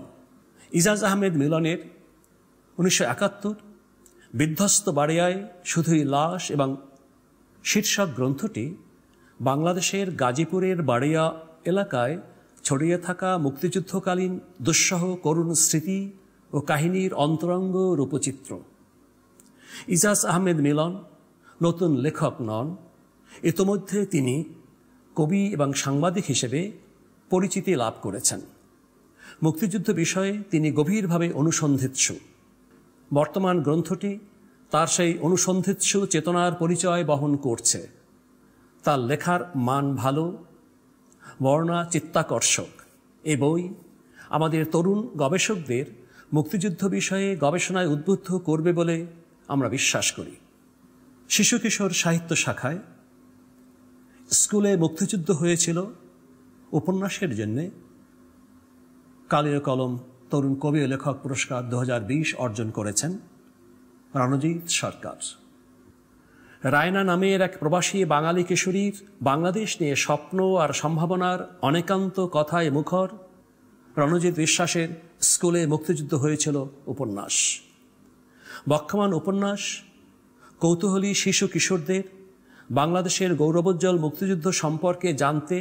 ইজাজ আহমেদ মিলনের 1971 বিধ্বস্ত বাড়িয়ায় শুধুই লাশ এবং শীর্ষক গ্রন্থটি বাংলাদেশের গাজীপুরের বাড়িয়া এলাকায় ছড়িয়ে থাকা মুক্তিযুদ্ধকালীন দুঃসহ করুণ স্মৃতি ও কাহিনীর অন্তরঙ্গ রূপচিত্র। ইজাজ আহমেদ মিলন নতুন লেখক নন, ইতোমধ্যে তিনি কবি এবং সাংবাদিক হিসেবে পরিচিতি লাভ করেছেন। মুক্তিযুদ্ধ বিষয়ে তিনি গভীরভাবে অনুসন্ধিৎসু। বর্তমান গ্রন্থটি তার সেই অনুসন্ধিৎসু চেতনার পরিচয় বহন করছে। তার লেখার মান ভালো, বর্ণনা চিত্তাকর্ষক। এই বই আমাদের তরুণ গবেষকদের মুক্তিযুদ্ধ বিষয়ে গবেষণায় উদ্বুদ্ধ করবে বলে আমরা বিশ্বাস করি। শিশু কিশোর সাহিত্য শাখায় স্কুলে মুক্তিযুদ্ধ হয়েছিল উপন্যাসের জন্যে কালির কলম তরুণ কবি ও লেখক পুরস্কার 2020 অর্জন করেছেন রণজিৎ সরকার। রায়না নামের এক প্রবাসী বাঙালি কিশোরীর বাংলাদেশ নিয়ে স্বপ্ন আর সম্ভাবনার অনেকান্ত কথায় মুখর রণজিৎ বিশ্বাসের স্কুলে মুক্তিযুদ্ধ হয়েছিল উপন্যাস। বক্ষমান উপন্যাস কৌতূহলী শিশু কিশোরদের বাংলাদেশের গৌরবোজ্জ্বল মুক্তিযুদ্ধ সম্পর্কে জানতে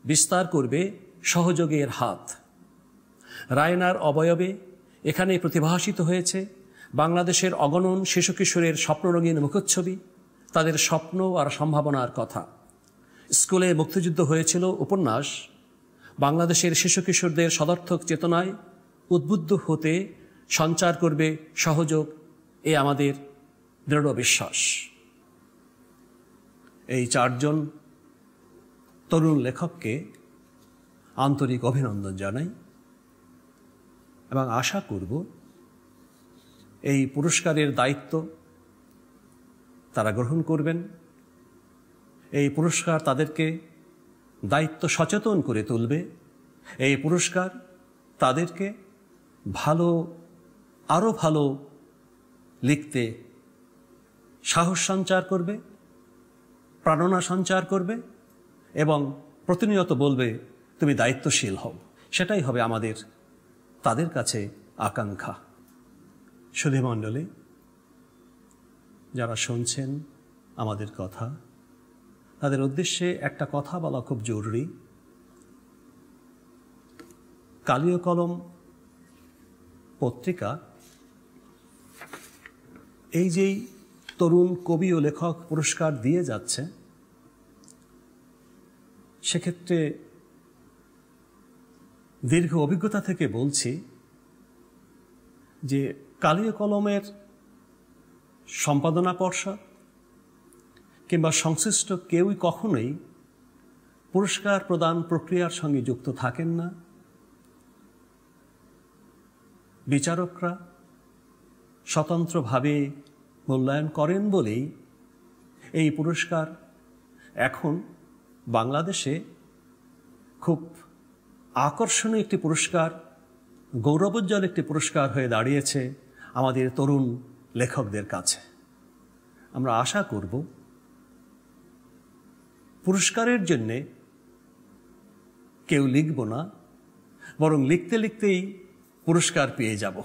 বিস্তার করবে সহযোগের হাত। রায়নার অবয়বে এখানে প্রতিভাসিত হয়েছে বাংলাদেশের অগণন শিশু কিশোরের স্বপ্নরঙিন মুখচ্ছবি, তাদের স্বপ্ন আর সম্ভাবনার কথা। স্কুলে মুক্তিযুদ্ধ হয়েছিল উপন্যাস বাংলাদেশের শিশু কিশোরদের সদর্থক চেতনায় উদ্বুদ্ধ হতে সঞ্চার করবে সহযোগ, এ আমাদের দৃঢ় বিশ্বাস। এই চারজন তরুণ লেখককে আন্তরিক অভিনন্দন জানাই এবং আশা করব এই পুরস্কারের দায়িত্ব তারা গ্রহণ করবেন। এই পুরস্কার তাদেরকে দায়িত্ব সচেতন করে তুলবে। এই পুরস্কার তাদেরকে আরও ভালো লিখতে সাহস সঞ্চার করবে, প্রেরণা সঞ্চার করবে এবং প্রতিনিয়ত বলবে তুমি দায়িত্বশীল হও। সেটাই হবে আমাদের তাদের কাছে আকাঙ্ক্ষা। সুধীমণ্ডলী, যারা শুনছেন আমাদের কথা, তাদের উদ্দেশ্যে একটা কথা বলা খুব জরুরি। কালিও কলম পত্রিকা এই যেই তরুণ কবি ও লেখক পুরস্কার দিয়ে যাচ্ছে, সেক্ষেত্রে দীর্ঘ অভিজ্ঞতা থেকে বলছি যে কালিও কলমের সম্পাদনা পর্ষদ কিংবা সংশ্লিষ্ট কেউই কখনোই পুরস্কার প্রদান প্রক্রিয়ার সঙ্গে যুক্ত থাকেন না। বিচারকরা স্বতন্ত্রভাবে মূল্যায়ন করেন বলেই এই পুরস্কার এখন বাংলাদেশে খুব আকর্ষণীয় একটি পুরস্কার, গৌরবোজ্জ্বল একটি পুরস্কার হয়ে দাঁড়িয়েছে আমাদের তরুণ লেখকদের কাছে। আমরা আশা করব পুরস্কারের জন্যে কেউ লিখব না, বরং লিখতে লিখতেই পুরস্কার পেয়ে যাব।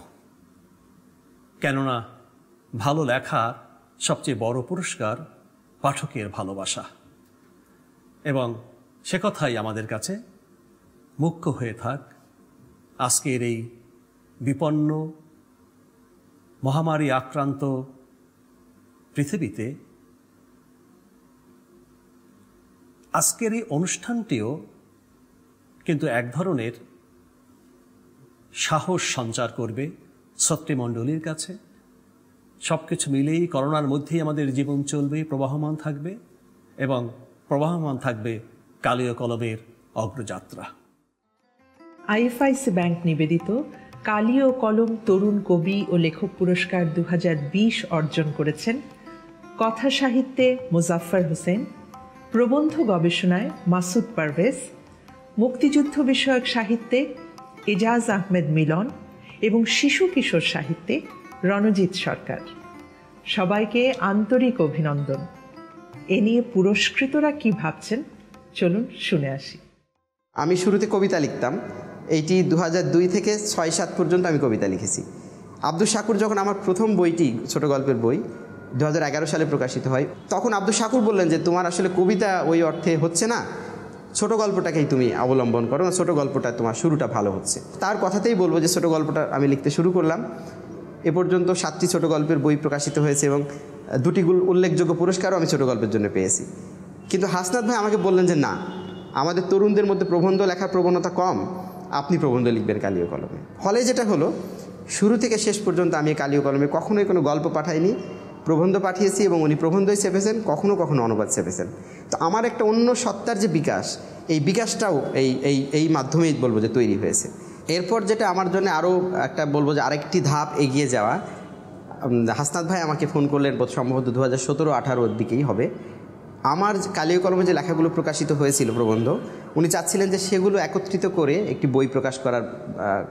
কেননা ভালো লেখার সবচেয়ে বড় পুরস্কার পাঠকের ভালোবাসা, এবং সে কথাই আমাদের কাছে মুখ্য হয়ে থাক। আজকের এই বিপন্ন মহামারী আক্রান্ত পৃথিবীতে আজকের এই অনুষ্ঠানটিও কিন্তু এক ধরনের সাহস সঞ্চার করবে শ্রোতৃমণ্ডলীর কাছে। সব কিছু মিলেই করোনার মধ্যেই আমাদের জীবন চলবে, প্রবাহমান থাকবে এবং প্রবাহমান থাকবে কালিও কলমের অগ্রযাত্রা। আইএফআইসি ব্যাংক নিবেদিত কালিও কলম তরুণ কবি ও লেখক পুরস্কার 2020 অর্জন করেছেন কথা সাহিত্যে মোজাফফর হোসেন, প্রবন্ধ গবেষণায় মাসুদ পারভেজ, মুক্তিযুদ্ধ বিষয়ক সাহিত্যে এজাজ আহমেদ মিলন এবং শিশু কিশোর সাহিত্যে রণজিৎ সরকার। সবাইকে আন্তরিক অভিনন্দন। এ নিয়ে পুরস্কৃতরা কি ভাবছেন চলুন শুনে আসি। আমি শুরুতে কবিতা লিখতাম, এইটি 2002 থেকে 6-7 পর্যন্ত আমি কবিতা লিখেছি। আব্দুল শাকুর যখন আমার প্রথম বইটি ছোট গল্পের বই 2011 সালে প্রকাশিত হয়, তখন আব্দুল শাকুর বললেন যে তোমার আসলে কবিতা ওই অর্থে হচ্ছে না, ছোট গল্পটাকেই তুমি অবলম্বন করো, ছোট গল্পটা তোমার শুরুটা ভালো হচ্ছে। তার কথাতেই বলবো যে ছোট গল্পটা আমি লিখতে শুরু করলাম। এ পর্যন্ত 7টি ছোট গল্পের বই প্রকাশিত হয়েছে এবং 2টি উল্লেখযোগ্য পুরস্কারও আমি ছোট গল্পের জন্য পেয়েছি। কিন্তু হাসনাত ভাই আমাকে বললেন যে না, আমাদের তরুণদের মধ্যে প্রবন্ধ লেখার প্রবণতা কম, আপনি প্রবন্ধ লিখবেন কালি ও কলমে। ফলে যেটা হলো, শুরু থেকে শেষ পর্যন্ত আমি কালি ও কলমে কখনোই কোনো গল্প পাঠাইনি, প্রবন্ধ পাঠিয়েছি এবং উনি প্রবন্ধই ছেপেছেন, কখনো কখনো অনুবাদ ছেপেছেন। তো আমার একটা অন্য সত্তার যে বিকাশ, এই বিকাশটাও এই মাধ্যমেই বলবো যে তৈরি হয়েছে। এরপর যেটা আমার জন্য আরও একটা বলবো যে আরেকটি ধাপ এগিয়ে যাওয়া, হাসনাত ভাই আমাকে ফোন করলেন সম্ভবত 2017-18 দিকেই হবে। আমার কালি ও কলমে যে লেখাগুলো প্রকাশিত হয়েছিল প্রবন্ধ, উনি চাচ্ছিলেন যে সেগুলো একত্রিত করে একটি বই প্রকাশ করার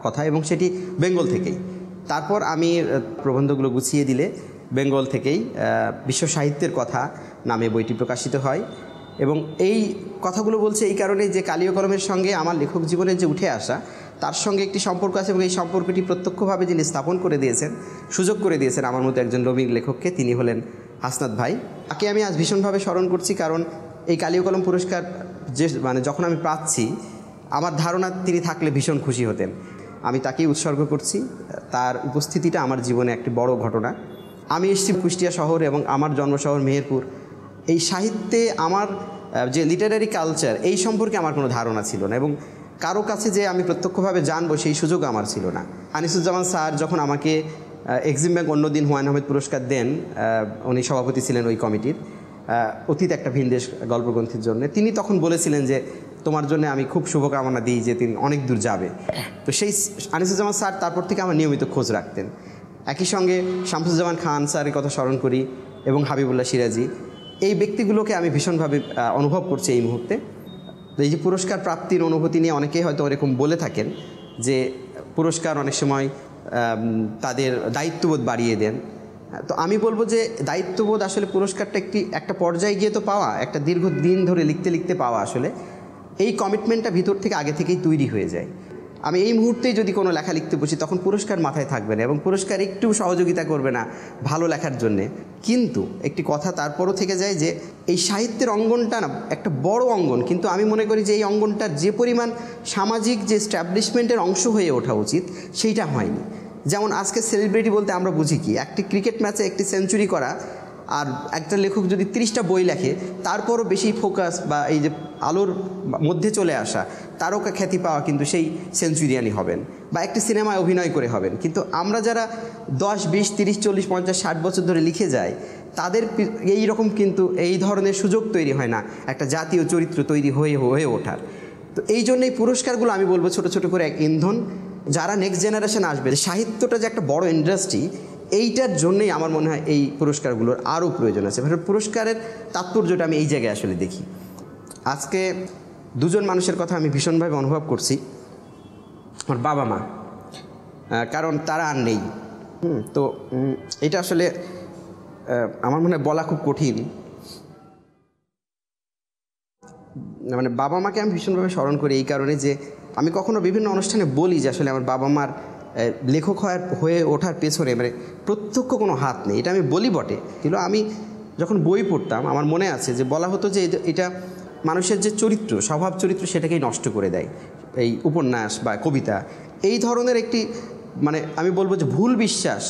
কথা, এবং সেটি বেঙ্গল থেকেই। তারপর আমি প্রবন্ধগুলো গুছিয়ে দিলে বেঙ্গল থেকেই বিশ্ব সাহিত্যের কথা নামে বইটি প্রকাশিত হয়। এবং এই কথাগুলো বলছে এই কারণেই যে কালি ও কলমের সঙ্গে আমার লেখক জীবনের যে উঠে আসা, তার সঙ্গে একটি সম্পর্ক আছে এবং এই সম্পর্কটি প্রত্যক্ষভাবে যিনি স্থাপন করে দিয়েছেন, সুযোগ করে দিয়েছেন আমার মতো একজন নবীন লেখককে, তিনি হলেন হাসনাত ভাই। তাকে আমি আজ ভীষণভাবে স্মরণ করছি, কারণ এই কালি ও কলম পুরস্কার যখন আমি পাচ্ছি, আমার ধারণা তিনি থাকলে ভীষণ খুশি হতেন। আমি তাকেই উৎসর্গ করছি। তার উপস্থিতিটা আমার জীবনে একটি বড় ঘটনা। আমি এসেছি কুষ্টিয়া শহর এবং আমার জন্মশহর মেহেরপুর। এই সাহিত্যে আমার যে লিটারারি কালচার, এই সম্পর্কে আমার কোনো ধারণা ছিল না, এবং কারো কাছে যে আমি প্রত্যক্ষভাবে জানবো সেই সুযোগ আমার ছিল না। আনিসুজ্জামান স্যার যখন আমাকে এক্সিম ব্যাংক অন্যদিন হুমায়ুন আহমেদ পুরস্কার দেন, উনি সভাপতি ছিলেন ওই কমিটির, অতীত একটা ভিনদেশ গল্পগ্রন্থের জন্য, তিনি তখন বলেছিলেন যে তোমার জন্য আমি খুব শুভকামনা দিই যে তিনি অনেক দূর যাবে। তো সেই আনিসুজ্জামান স্যার তারপর থেকে আমার নিয়মিত খোঁজ রাখতেন। একই সঙ্গে শামসুজ্জামান খান স্যারের কথা স্মরণ করি এবং হাবিবুল্লাহ সিরাজি, এই ব্যক্তিগুলোকে আমি ভীষণভাবে অনুভব করছি এই মুহূর্তে। এই যে পুরস্কার প্রাপ্তির অনুভূতি নিয়ে অনেকেই হয়তো এরকম বলে থাকেন যে পুরস্কার অনেক সময় তাদের দায়িত্ববোধ বাড়িয়ে দেন। তো আমি বলবো যে দায়িত্ববোধ আসলে পুরস্কারটা একটা পর্যায়ে গিয়ে তো পাওয়া, একটা দীর্ঘদিন ধরে লিখতে লিখতে পাওয়া, আসলে এই কমিটমেন্টটা ভিতর থেকে আগে থেকেই তৈরি হয়ে যায়। আমি এই মুহূর্তেই যদি কোনো লেখা লিখতে বসি, তখন পুরস্কার মাথায় থাকবে না এবং পুরস্কার একটু সহযোগিতা করবে না ভালো লেখার জন্যে। কিন্তু একটি কথা তারপরও থেকে যায় যে এই সাহিত্যের অঙ্গনটা না একটা বড় অঙ্গন, কিন্তু আমি মনে করি যে এই অঙ্গনটার যে পরিমাণ সামাজিক যে এস্টাবলিশমেন্টের অংশ হয়ে ওঠা উচিত, সেইটা হয়নি। যেমন আজকে সেলিব্রিটি বলতে আমরা বুঝি কি, একটি ক্রিকেট ম্যাচে একটি সেঞ্চুরি করা, আর একটা লেখক যদি 30টা বই লেখে তারপরও বেশি ফোকাস বা এই যে আলোর মধ্যে চলে আসা, তারকা খ্যাতি পাওয়া, কিন্তু সেই সেঞ্চুরিয়ানই হবেন বা একটি সিনেমায় অভিনয় করে হবেন। কিন্তু আমরা যারা 10, 20, 30, 40, 50, 60 বছর ধরে লিখে যাই, তাদের এই রকম কিন্তু এই ধরনের সুযোগ তৈরি হয় না একটা জাতীয় চরিত্র তৈরি হয়ে ওঠার। তো এই জন্যই পুরস্কারগুলো আমি বলবো ছোট ছোট করে এক ইন্ধন, যারা নেক্সট জেনারেশন আসবে, সাহিত্যটা যে একটা বড় ইন্ডাস্ট্রি, এইটার জন্যই আমার মনে হয় এই পুরস্কারগুলোর আরও প্রয়োজন আছে। পুরস্কারের তাৎপর্যটা আমি এই জায়গায় আসলে দেখি। আজকে দুজন মানুষের কথা আমি ভীষণভাবে অনুভব করছি, আমার বাবা মা, কারণ তারা আর নেই। তো এটা আসলে আমার মনে হয় বলা খুব কঠিন। মানে বাবা মাকে আমি ভীষণভাবে স্মরণ করি এই কারণে যে আমি কখনো বিভিন্ন অনুষ্ঠানে বলি যে আসলে আমার বাবা মার লেখক হয়ে ওঠার পেছনে মানে প্রত্যক্ষ কোনো হাত নেই, এটা আমি বলি বটে। কিন্তু আমি যখন বই পড়তাম আমার মনে আছে যে বলা হতো যে এটা মানুষের যে চরিত্র, স্বভাব চরিত্র, সেটাকেই নষ্ট করে দেয় এই উপন্যাস বা কবিতা। এই ধরনের একটি মানে আমি বলবো যে ভুল বিশ্বাস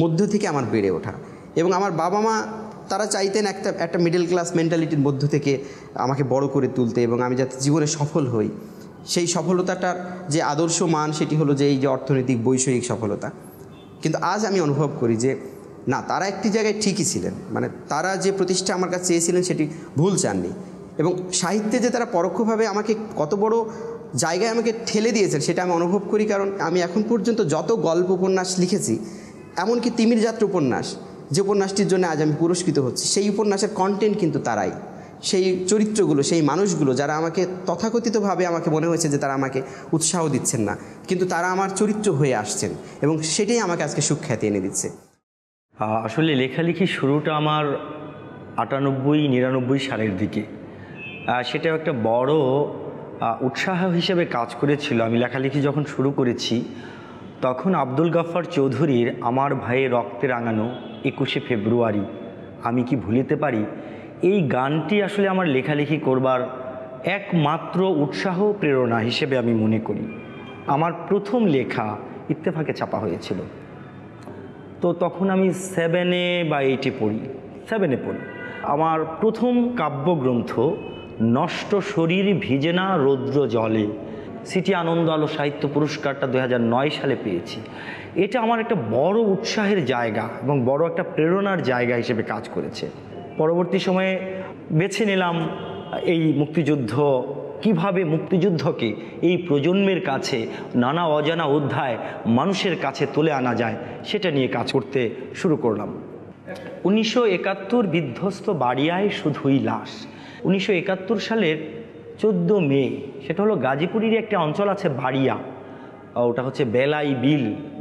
মধ্য থেকে আমার বেড়ে ওঠা। এবং আমার বাবা মা তারা চাইতেন একটা মিডল ক্লাস মেন্টালিটির মধ্য থেকে আমাকে বড় করে তুলতে এবং আমি যাতে জীবনে সফল হই। সেই সফলতাটার যে আদর্শ মান সেটি হলো যে এই যে অর্থনৈতিক বৈষয়িক সফলতা। কিন্তু আজ আমি অনুভব করি যে না, তারা একটি জায়গায় ঠিকই ছিলেন, মানে তারা যে প্রতিষ্ঠা আমার কাছে চেয়েছিলেন সেটি ভুল চাননি। এবং সাহিত্যে যে তারা পরোক্ষভাবে আমাকে কত বড় জায়গায় আমাকে ঠেলে দিয়েছেন সেটা আমি অনুভব করি। কারণ আমি এখন পর্যন্ত যত গল্প উপন্যাস লিখেছি, এমনকি তিমির যাত্রা উপন্যাস, যে উপন্যাসটির জন্য আজ আমি পুরস্কৃত হচ্ছি, সেই উপন্যাসের কন্টেন্ট কিন্তু তারাই, সেই চরিত্রগুলো, সেই মানুষগুলো যারা আমাকে তথাকথিতভাবে আমাকে মনে হয়েছে যে তারা আমাকে উৎসাহ দিচ্ছেন না, কিন্তু তারা আমার চরিত্র হয়ে আসছেন এবং সেটাই আমাকে আজকে সুখ্যাতি এনে দিচ্ছে। আসলে লেখালেখির শুরুটা আমার 98-99 সালের দিকে। সেটাও একটা বড় উৎসাহ হিসেবে কাজ করেছিল। আমি লেখালেখি যখন শুরু করেছি তখন আব্দুল গাফফার চৌধুরীর আমার ভাইয়ের রক্তে রাঙানো 21শে ফেব্রুয়ারি আমি কি ভুলিতে পারি, এই গানটি আসলে আমার লেখালেখি করবার একমাত্র উৎসাহ প্রেরণা হিসেবে আমি মনে করি। আমার প্রথম লেখা ইত্তেফাকে ছাপা হয়েছিল। তো তখন আমি 7 বা 8 পড়ি। আমার প্রথম কাব্যগ্রন্থ নষ্ট শরীর ভিজে না রৌদ্র জলে, সিটি আনন্দ আলো সাহিত্য পুরস্কারটা 2009 সালে পেয়েছি। এটা আমার একটা বড় উৎসাহের জায়গা এবং বড় একটা প্রেরণার জায়গা হিসেবে কাজ করেছে। পরবর্তী সময়ে বেছে নিলাম এই মুক্তিযুদ্ধ, কিভাবে মুক্তিযুদ্ধকে এই প্রজন্মের কাছে নানা অজানা অধ্যায় মানুষের কাছে তুলে আনা যায় সেটা নিয়ে কাজ করতে শুরু করলাম। 1971 বিধ্বস্ত বাড়িয়ায় শুধুই লাশ। 1971 সালের 14 মে, সেটা হলো গাজীপুরের একটা অঞ্চল আছে বাড়িয়া, ওটা হচ্ছে বেলাই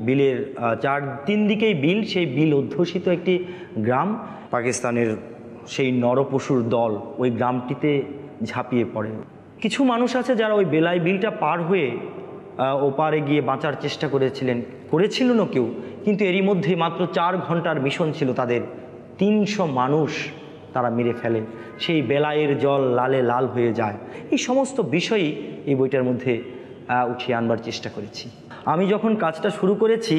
বিলের 3 দিকেই বিল, সেই বিল অধ্যুষিত একটি গ্রাম। পাকিস্তানের সেই নরপশুর দল ওই গ্রামটিতে ঝাঁপিয়ে পড়ে। কিছু মানুষ আছে যারা ওই বেলাই বিলটা পার হয়ে ওপারে গিয়ে বাঁচার চেষ্টা করেছিলেন কেউ, কিন্তু এরই মধ্যে মাত্র 4 ঘন্টার মিশন ছিল তাদের, 300 মানুষ তারা মেরে ফেলে। সেই বেলাইয়ের জল লালে লাল হয়ে যায়। এই সমস্ত বিষয়ই এই বইটার মধ্যে উঠিয়ে আনবার চেষ্টা করেছি। আমি যখন কাজটা শুরু করেছি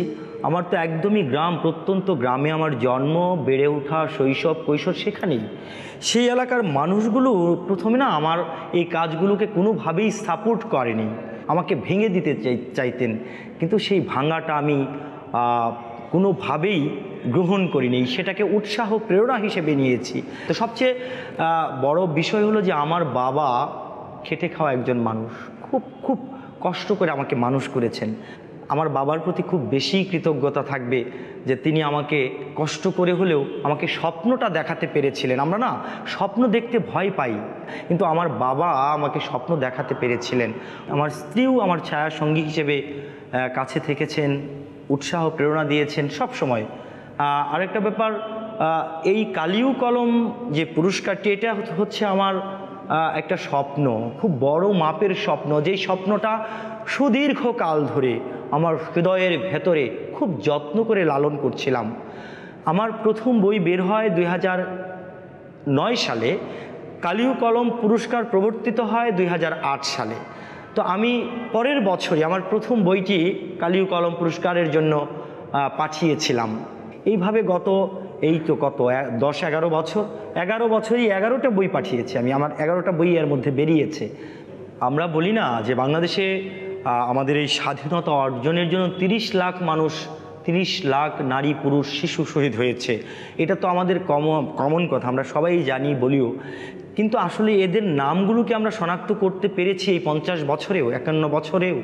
আমার তো একদমই প্রত্যন্ত গ্রামে আমার জন্ম, বেড়ে ওঠা, শৈশব কৈশোর সেখানেই। সেই এলাকার মানুষগুলো প্রথমে না আমার এই কাজগুলোকে কোনোভাবেই সাপোর্ট করেনি, আমাকে ভেঙে দিতে চাইতেন, কিন্তু সেই ভাঙাটা আমি কোনোভাবেই গ্রহণ করিনি, সেটাকে উৎসাহ প্রেরণা হিসেবে নিয়েছি। তো সবচেয়ে বড় বিষয় হলো যে আমার বাবা খেটে খাওয়া একজন মানুষ, খুব কষ্ট করে আমাকে মানুষ করেছেন। আমার বাবার প্রতি খুব বেশি কৃতজ্ঞতা থাকবে যে তিনি আমাকে কষ্ট করে হলেও আমাকে স্বপ্নটা দেখাতে পেরেছিলেন। আমরা না স্বপ্ন দেখতে ভয় পাই, কিন্তু আমার বাবা আমাকে স্বপ্ন দেখাতে পেরেছিলেন। আমার স্ত্রীও আমার ছায়া সঙ্গী হিসেবে কাছে থেকেছেন, উৎসাহ প্রেরণা দিয়েছেন সব সময়। আরেকটা ব্যাপার, এই কালিউ কলম যে পুরস্কারটি, এটা হচ্ছে আমার একটা স্বপ্ন, খুব বড় মাপের স্বপ্ন, যেই স্বপ্নটা সুদীর্ঘকাল ধরে আমার হৃদয়ের ভেতরে খুব যত্ন করে লালন করছিলাম। আমার প্রথম বই বের হয় 2009 সালে, কালিউ কলম পুরস্কার প্রবর্তিত হয় 2008 সালে। তো আমি পরের বছরই আমার প্রথম বইটি কালিউ কলম পুরস্কারের জন্য পাঠিয়েছিলাম। এইভাবে গত 10-11 বছর, 11 বছরই 11টা বই পাঠিয়েছি আমি। আমার 11টা বই এর মধ্যে বেরিয়েছে। আমরা বলি না যে বাংলাদেশে আমাদের এই স্বাধীনতা অর্জনের জন্য 30 লাখ মানুষ, 30 লাখ নারী পুরুষ শিশু শহীদ হয়েছে। এটা তো আমাদের কমন কথা, আমরা সবাই জানি বলিও, কিন্তু আসলে এদের নামগুলোকে আমরা শনাক্ত করতে পেরেছি এই 50 বছরেও, 51 বছরেও।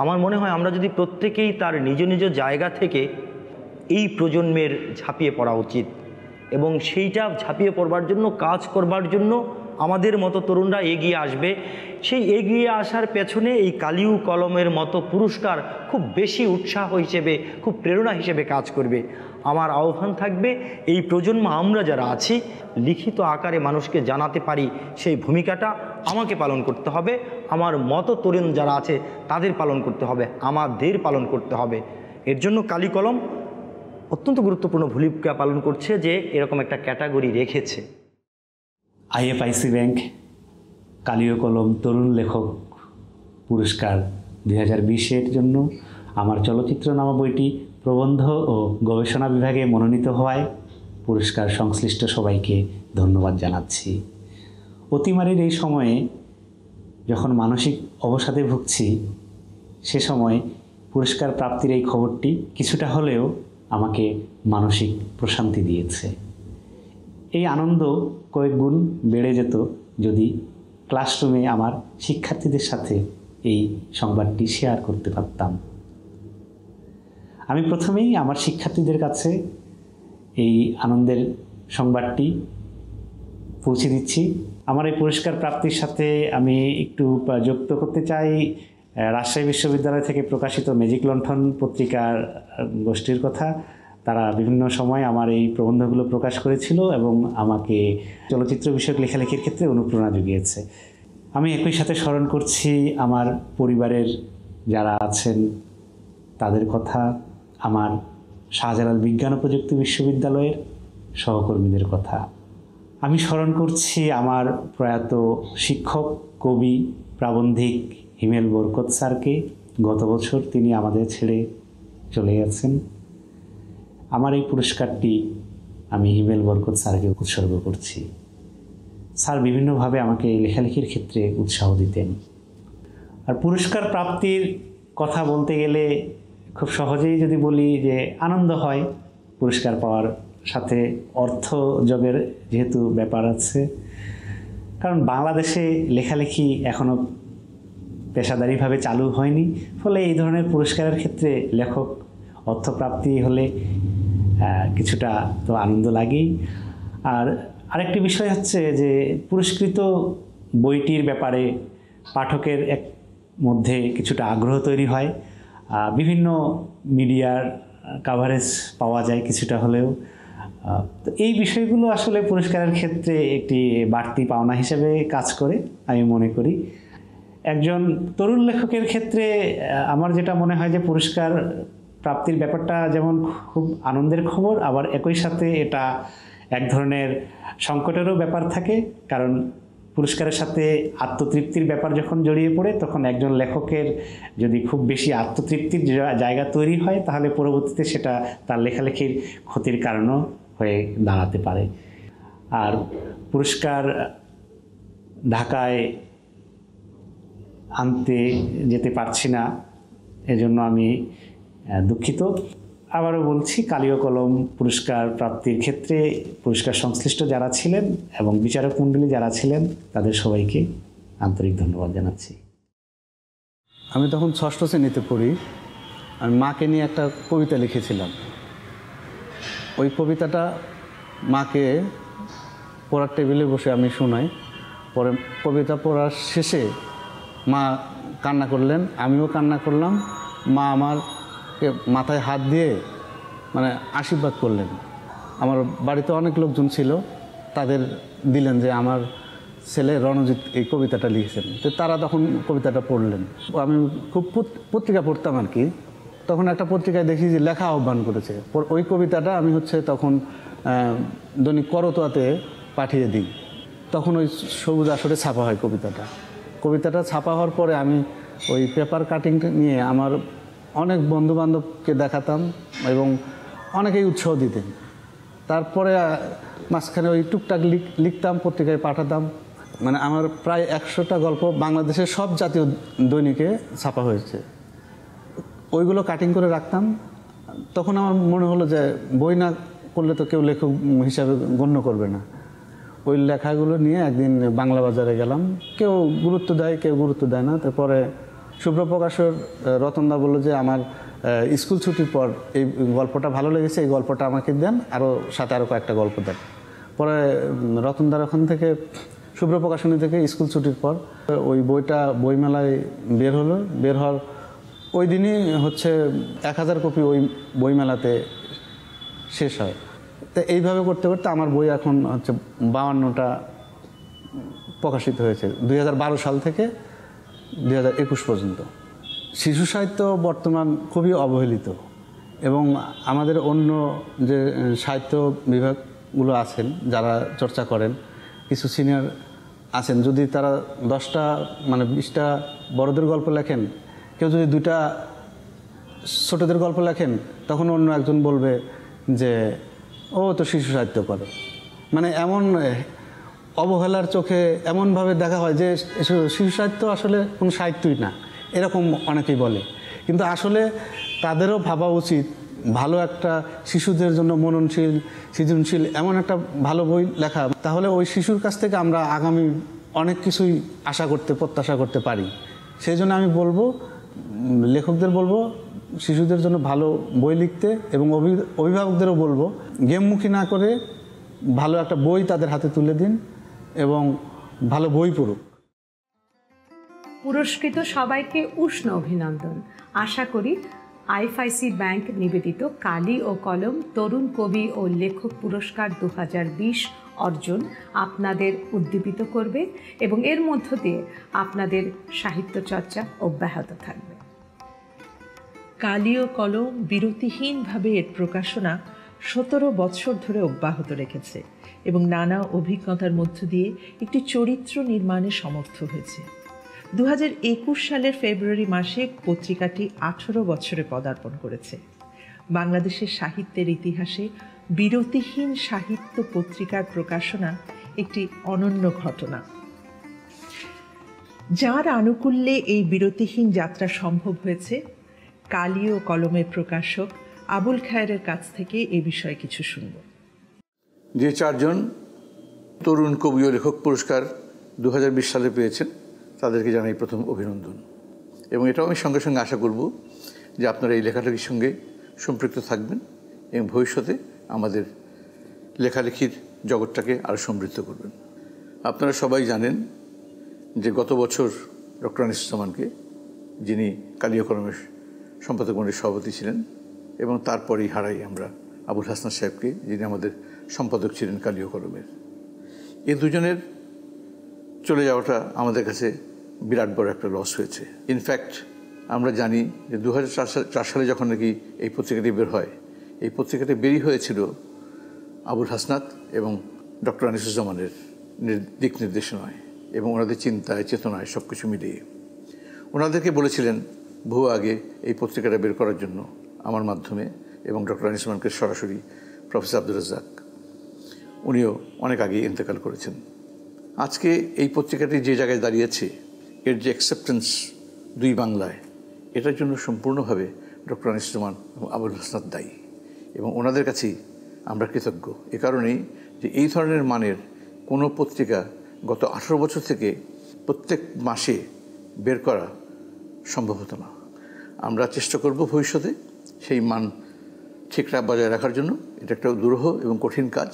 আমার মনে হয় আমরা যদি প্রত্যেকেই তার নিজ নিজ জায়গা থেকে এই প্রজন্মের ঝাঁপিয়ে পড়া উচিত, এবং সেইটা ঝাঁপিয়ে পড়বার জন্য, কাজ করবার জন্য আমাদের মতো তরুণরা এগিয়ে আসবে। সেই এগিয়ে আসার পেছনে এই কালিউ কলমের মতো পুরস্কার খুব বেশি উৎসাহ হিসেবে, খুব প্রেরণা হিসেবে কাজ করবে। আমার আহ্বান থাকবে এই প্রজন্ম আমরা যারা আছি লিখিত আকারে মানুষকে জানাতে পারি, সেই ভূমিকাটা আমাকে পালন করতে হবে, আমার মতো তরুণ যারা আছে তাদের পালন করতে হবে, আমাদের পালন করতে হবে। এর জন্য কালি কলম অত্যন্ত গুরুত্বপূর্ণ ভূমিকা পালন করছে যে এরকম একটা ক্যাটাগরি রেখেছে। IFIC ব্যাংক কালিও কলম তরুণ লেখক পুরস্কার 2020-এর জন্য আমার চলচ্চিত্র নামা বইটি প্রবন্ধ ও গবেষণা বিভাগে মনোনীত হওয়ায় পুরস্কার সংশ্লিষ্ট সবাইকে ধন্যবাদ জানাচ্ছি। অতিমারির এই সময়ে যখন মানসিক অবসাদে ভুগছি, সে সময় পুরস্কার প্রাপ্তির এই খবরটি কিছুটা হলেও আমাকে মানসিক প্রশান্তি দিয়েছে। এই আনন্দ কয়েক গুণ বেড়ে যেত যদি ক্লাসরুমে আমার শিক্ষার্থীদের সাথে এই সংবাদটি শেয়ার করতে পারতাম। আমি প্রথমেই আমার শিক্ষার্থীদের কাছে এই আনন্দের সংবাদটি পৌঁছে দিচ্ছি। আমার এই পুরস্কার প্রাপ্তির সাথে আমি একটু যুক্ত করতে চাই রাজশাহী বিশ্ববিদ্যালয় থেকে প্রকাশিত ম্যাজিক লণ্ঠন পত্রিকার গোষ্ঠীর কথা। তারা বিভিন্ন সময় আমার এই প্রবন্ধগুলো প্রকাশ করেছিল এবং আমাকে চলচ্চিত্র বিষয়ক লেখালেখির ক্ষেত্রে অনুপ্রেরণা জুগিয়েছে। আমি একই সাথে স্মরণ করছি আমার পরিবারের যারা আছেন তাদের কথা, আমার শাহজালাল বিজ্ঞান ও প্রযুক্তি বিশ্ববিদ্যালয়ের সহকর্মীদের কথা। আমি স্মরণ করছি আমার প্রয়াত শিক্ষক, কবি, প্রাবন্ধিক হিমেল বরকত স্যারকে। গত বছর তিনি আমাদের ছেড়ে চলে গেছেন। আমার এই পুরস্কারটি আমি হিমেল বরকত স্যারকে উৎসর্গ করছি। স্যার বিভিন্নভাবে আমাকে লেখালেখির ক্ষেত্রে উৎসাহ দিতেন। আর পুরস্কার প্রাপ্তির কথা বলতে গেলে খুব সহজেই যদি বলি যে আনন্দ হয়, পুরস্কার পাওয়ার সাথে অর্থ যোগের যেহেতু ব্যাপার আছে, কারণ বাংলাদেশে লেখালেখি এখনও পেশাদারিভাবে চালু হয়নি, ফলে এই ধরনের পুরস্কারের ক্ষেত্রে লেখক অর্থপ্রাপ্তি হলে কিছুটা তো আনন্দ লাগেই। আর আরেকটি বিষয় হচ্ছে যে পুরস্কৃত বইটির ব্যাপারে পাঠকের এক মধ্যে কিছুটা আগ্রহ তৈরি হয়, বিভিন্ন মিডিয়ার কাভারেজ পাওয়া যায় কিছুটা হলেও। তো এই বিষয়গুলো আসলে পুরস্কারের ক্ষেত্রে একটি বাড়তি পাওনা হিসেবে কাজ করে আমি মনে করি। একজন তরুণ লেখকের ক্ষেত্রে আমার যেটা মনে হয় যে পুরস্কার প্রাপ্তির ব্যাপারটা যেমন খুব আনন্দের খবর, আবার একই সাথে এটা এক ধরনের সংকটেরও ব্যাপার থাকে, কারণ পুরস্কারের সাথে আত্মতৃপ্তির ব্যাপার যখন জড়িয়ে পড়ে তখন একজন লেখকের যদি খুব বেশি আত্মতৃপ্তির জায়গা তৈরি হয় তাহলে পরবর্তীতে সেটা তার লেখালেখির ক্ষতির কারণও হয়ে দাঁড়াতে পারে। আর পুরস্কার ঢাকায় আনতে যেতে পারছি না, এজন্য আমি দুঃখিত। আবারও বলছি, কালি ও কলম পুরস্কার প্রাপ্তির ক্ষেত্রে পুরস্কার সংশ্লিষ্ট যারা ছিলেন এবং বিচারক মণ্ডলী যারা ছিলেন তাদের সবাইকে আন্তরিক ধন্যবাদ জানাচ্ছি। আমি তখন 6ষ্ঠ শ্রেণীতে পড়ি। আমি মাকে নিয়ে একটা কবিতা লিখেছিলাম। ওই কবিতাটা মাকে পড়ার টেবিলে বসে আমি শোনাই। পরে কবিতা পড়ার শেষে মা কান্না করলেন, আমিও কান্না করলাম। মা আমার মাথায় হাত দিয়ে মানে আশীর্বাদ করলেন। আমার বাড়িতে অনেক লোকজন ছিল, তাদের দিলেন যে আমার ছেলে রণজিৎ এই কবিতাটা লিখেছেন। তো তারা তখন কবিতাটা পড়লেন। আমি খুব পত্রিকা পড়তাম আর কি, তখন একটা পত্রিকায় দেখি যে লেখা আহ্বান করেছে। ওই কবিতাটা আমি তখন দৈনিক করতোয়াতে পাঠিয়ে দিই। তখন ওই সবুজ আসরে ছাপা হয় কবিতাটা ছাপা হওয়ার পরে আমি ওই পেপার কাটিংটা নিয়ে আমার অনেক বন্ধুবান্ধবকে দেখাতাম এবং অনেকেই উৎসাহ দিতেন। তারপরে মাঝখানে ওই টুকটাক লিখতাম, পত্রিকায় পাঠাতাম। মানে আমার প্রায় 100টা গল্প বাংলাদেশের সব জাতীয় দৈনিকে ছাপা হয়েছে। ওইগুলো কাটিং করে রাখতাম। তখন আমার মনে হলো যে বই না করলে তো কেউ লেখক হিসাবে গণ্য করবে না। ওই লেখাগুলো নিয়ে একদিন বাংলা বাজারে গেলাম। কেউ গুরুত্ব দেয়, কেউ গুরুত্ব দেয় না। তারপরে শুভ্র প্রকাশের রতনদা বলল যে আমার স্কুল ছুটির পর এই গল্পটা ভালো লেগেছে, এই গল্পটা আমাকে দেন, সাথে আরও কয়েকটা গল্প দেন। পরে রতনদার ওখান থেকে শুভ্র প্রকাশনী থেকে স্কুল ছুটির পর ওই বইটা বইমেলায় বের হওয়ার ওই দিনই 1000 কপি ওই বইমেলাতে শেষ হয়। তো এইভাবে করতে করতে আমার বই এখন 52টা প্রকাশিত হয়েছে 2012 সাল থেকে 2021 পর্যন্ত। শিশু সাহিত্য বর্তমান খুবই অবহেলিত এবং আমাদের অন্য যে সাহিত্য বিভাগগুলো আছেন যারা চর্চা করেন, কিছু সিনিয়র আছেন, যদি তারা 10টা মানে 20টা বড়দের গল্প লেখেন, কেউ যদি 2টা ছোটদের গল্প লেখেন, তখন অন্য একজন বলবে যে ও তো শিশু সাহিত্য করে। মানে এমন অবহেলার চোখে এমনভাবে দেখা হয় যে শিশু সাহিত্য আসলে কোনো সাহিত্যই না, এরকম অনেকেই বলে। কিন্তু আসলে তাদেরও ভাবা উচিত ভালো একটা শিশুদের জন্য মননশীল, সৃজনশীল এমন একটা ভালো বই লেখা, তাহলে ওই শিশুর কাছ থেকে আমরা আগামী অনেক কিছুই প্রত্যাশা করতে পারি। সেই জন্য আমি বলবো, লেখকদের বলবো শিশুদের জন্য ভালো বই লিখতে, এবং অভিভাবকদেরও বলবো গেমমুখী না করে ভালো একটা বই তাদের হাতে তুলে দিন এবং ভালো বই পড়ুক। পুরস্কৃত সবাইকে উষ্ণ অভিনন্দন। আশা করি আইএফআইসি ব্যাংক নিবেদিত কালি ও কলম তরুণ কবি ও লেখক পুরস্কার 2020 অর্জন আপনাদের উদ্দীপিত করবে এবং এর মধ্য দিয়ে আপনাদের সাহিত্য চর্চা অব্যাহত থাকবে। কালি ও কলম বিরতিহীনভাবে এর প্রকাশনা 17 বছর ধরে অব্যাহত রেখেছে এবং নানা অভিজ্ঞতার মধ্য দিয়ে একটি চরিত্র নির্মাণে সমর্থ হয়েছে। 2021 সালের ফেব্রুয়ারি মাসে পত্রিকাটি 18 বছরে পদার্পণ করেছে। বাংলাদেশের সাহিত্যের ইতিহাসে বিরতিহীন সাহিত্য পত্রিকার প্রকাশনা একটি অনন্য ঘটনা। যার আনুকূল্যে এই বিরতিহীন যাত্রা সম্ভব হয়েছে, কালি ও কলমের প্রকাশক আবুল খায়েরের কাছ থেকে এ বিষয়ে কিছু শুনব। যে 4 জন তরুণ কবি ও লেখক পুরস্কার 2020 সালে পেয়েছেন তাদেরকে জানাই প্রথম অভিনন্দন, এবং এটাও আমি সঙ্গে সঙ্গে আশা করব যে আপনারা এই লেখালেখির সঙ্গে সম্পৃক্ত থাকবেন এবং ভবিষ্যতে আমাদের লেখালেখির জগৎটাকে আরও সমৃদ্ধ করবেন। আপনারা সবাই জানেন যে গত বছর ডক্টর আনিসুজ্জামানকে, যিনি কালি ও কলমের সম্পাদক মণ্ডলীর সভাপতি ছিলেন, এবং তারপরেই হারাই আমরা আবুল হাসনাত সাহেবকে, যিনি আমাদের সম্পাদক ছিলেন কালি ও কলমের। এই দুজনের চলে যাওয়াটা আমাদের কাছে বিরাট বড় একটা লস হয়েছে। ইনফ্যাক্ট আমরা জানি যে 2004 সালে যখন নাকি এই পত্রিকাটি বের হয়, এই পত্রিকাটি বেরিয়ে হয়েছিল আবুল হাসনাত এবং ডক্টর আনিসুজ্জামানের দিক নির্দেশনায় এবং ওনাদের চিন্তায় চেতনায় সব কিছু মিলিয়ে। ওনাদেরকে বলেছিলেন বহু আগে এই পত্রিকাটা বের করার জন্য আমার মাধ্যমে, এবং ডক্টর আনিসুজ্জামানকে সরাসরি প্রফেসর আব্দুর রাজ্জাক, উনিও অনেক আগে ইন্তেকাল করেছেন। আজকে এই পত্রিকাটি যে জায়গায় দাঁড়িয়েছে, এর যে অ্যাকসেপ্টেন্স 2 বাংলায়, এটার জন্য সম্পূর্ণভাবে ডক্টর আনিসুজ্জামান এবং আবুল হাসনাত দায়ী, এবং ওনাদের কাছেই আমরা কৃতজ্ঞ। এ কারণেই যে এই ধরনের মানের কোনো পত্রিকা গত 18 বছর থেকে প্রত্যেক মাসে বের করা সম্ভব হতো না। আমরা চেষ্টা করব ভবিষ্যতে সেই মান ঠিকঠাক বজায় রাখার জন্য। এটা একটা দুরূহ এবং কঠিন কাজ,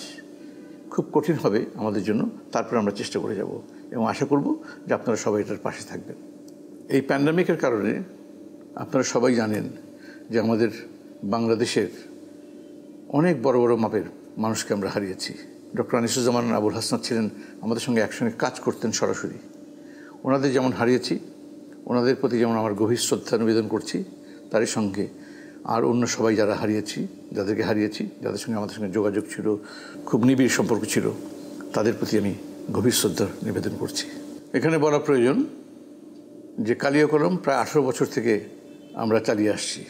খুব কঠিন হবে আমাদের জন্য, তারপর আমরা চেষ্টা করে যাব এবং আশা করব যে আপনারা সবাই এটার পাশে থাকবেন। এই প্যান্ডামিকের কারণে আপনারা সবাই জানেন যে আমাদের বাংলাদেশের অনেক বড় বড় মাপের মানুষকে আমরা হারিয়েছি। ডক্টর আনিসুজ্জামান, আবুল হাসনাত ছিলেন আমাদের সঙ্গে একসঙ্গে কাজ করতেন সরাসরি। ওনাদের যেমন হারিয়েছি, ওনাদের প্রতি যেমন আমার গভীর শ্রদ্ধা নিবেদন করছি, তারই সঙ্গে আর অন্য সবাই যারা হারিয়েছি, যাদেরকে হারিয়েছি, যাদের সঙ্গে আমাদের সঙ্গে যোগাযোগ ছিল, খুব নিবিড় সম্পর্ক ছিল, তাদের প্রতি আমি গভীর শ্রদ্ধা নিবেদন করছি। এখানে বলা প্রয়োজন যে কালি ও কলম প্রায় 18 বছর থেকে আমরা চালিয়ে আসছি।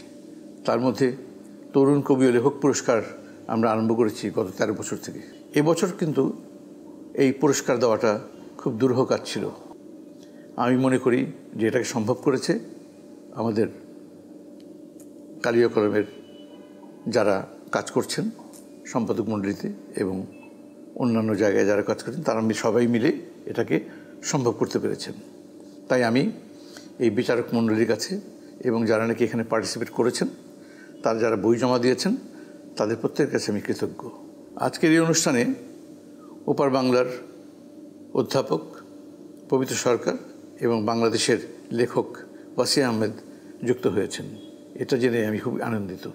তার মধ্যে তরুণ কবি ও লেখক পুরস্কার আমরা আরম্ভ করেছি গত 13 বছর থেকে। এবছর কিন্তু এই পুরস্কার দেওয়াটা খুব দুরূহ কাজ ছিল। আমি মনে করি যে এটাকে সম্ভব করেছে আমাদের কালি ও কলমের যারা কাজ করছেন সম্পাদক মণ্ডলীতে এবং অন্যান্য জায়গায় যারা কাজ করছেন, তারা সবাই মিলে এটাকে সম্ভব করতে পেরেছেন। তাই আমি এই বিচারক মণ্ডলীর কাছে এবং যারা নাকি এখানে পার্টিসিপেট করেছেন, তারা যারা বই জমা দিয়েছেন, তাদের প্রত্যেকের কাছে আমি কৃতজ্ঞ। আজকের এই অনুষ্ঠানে ওপার বাংলার অধ্যাপক পবিত্র সরকার এবং বাংলাদেশের লেখক ওয়াসিয়া আহমেদ যুক্ত হয়েছেন। এটা জেনে আমি খুব আনন্দিত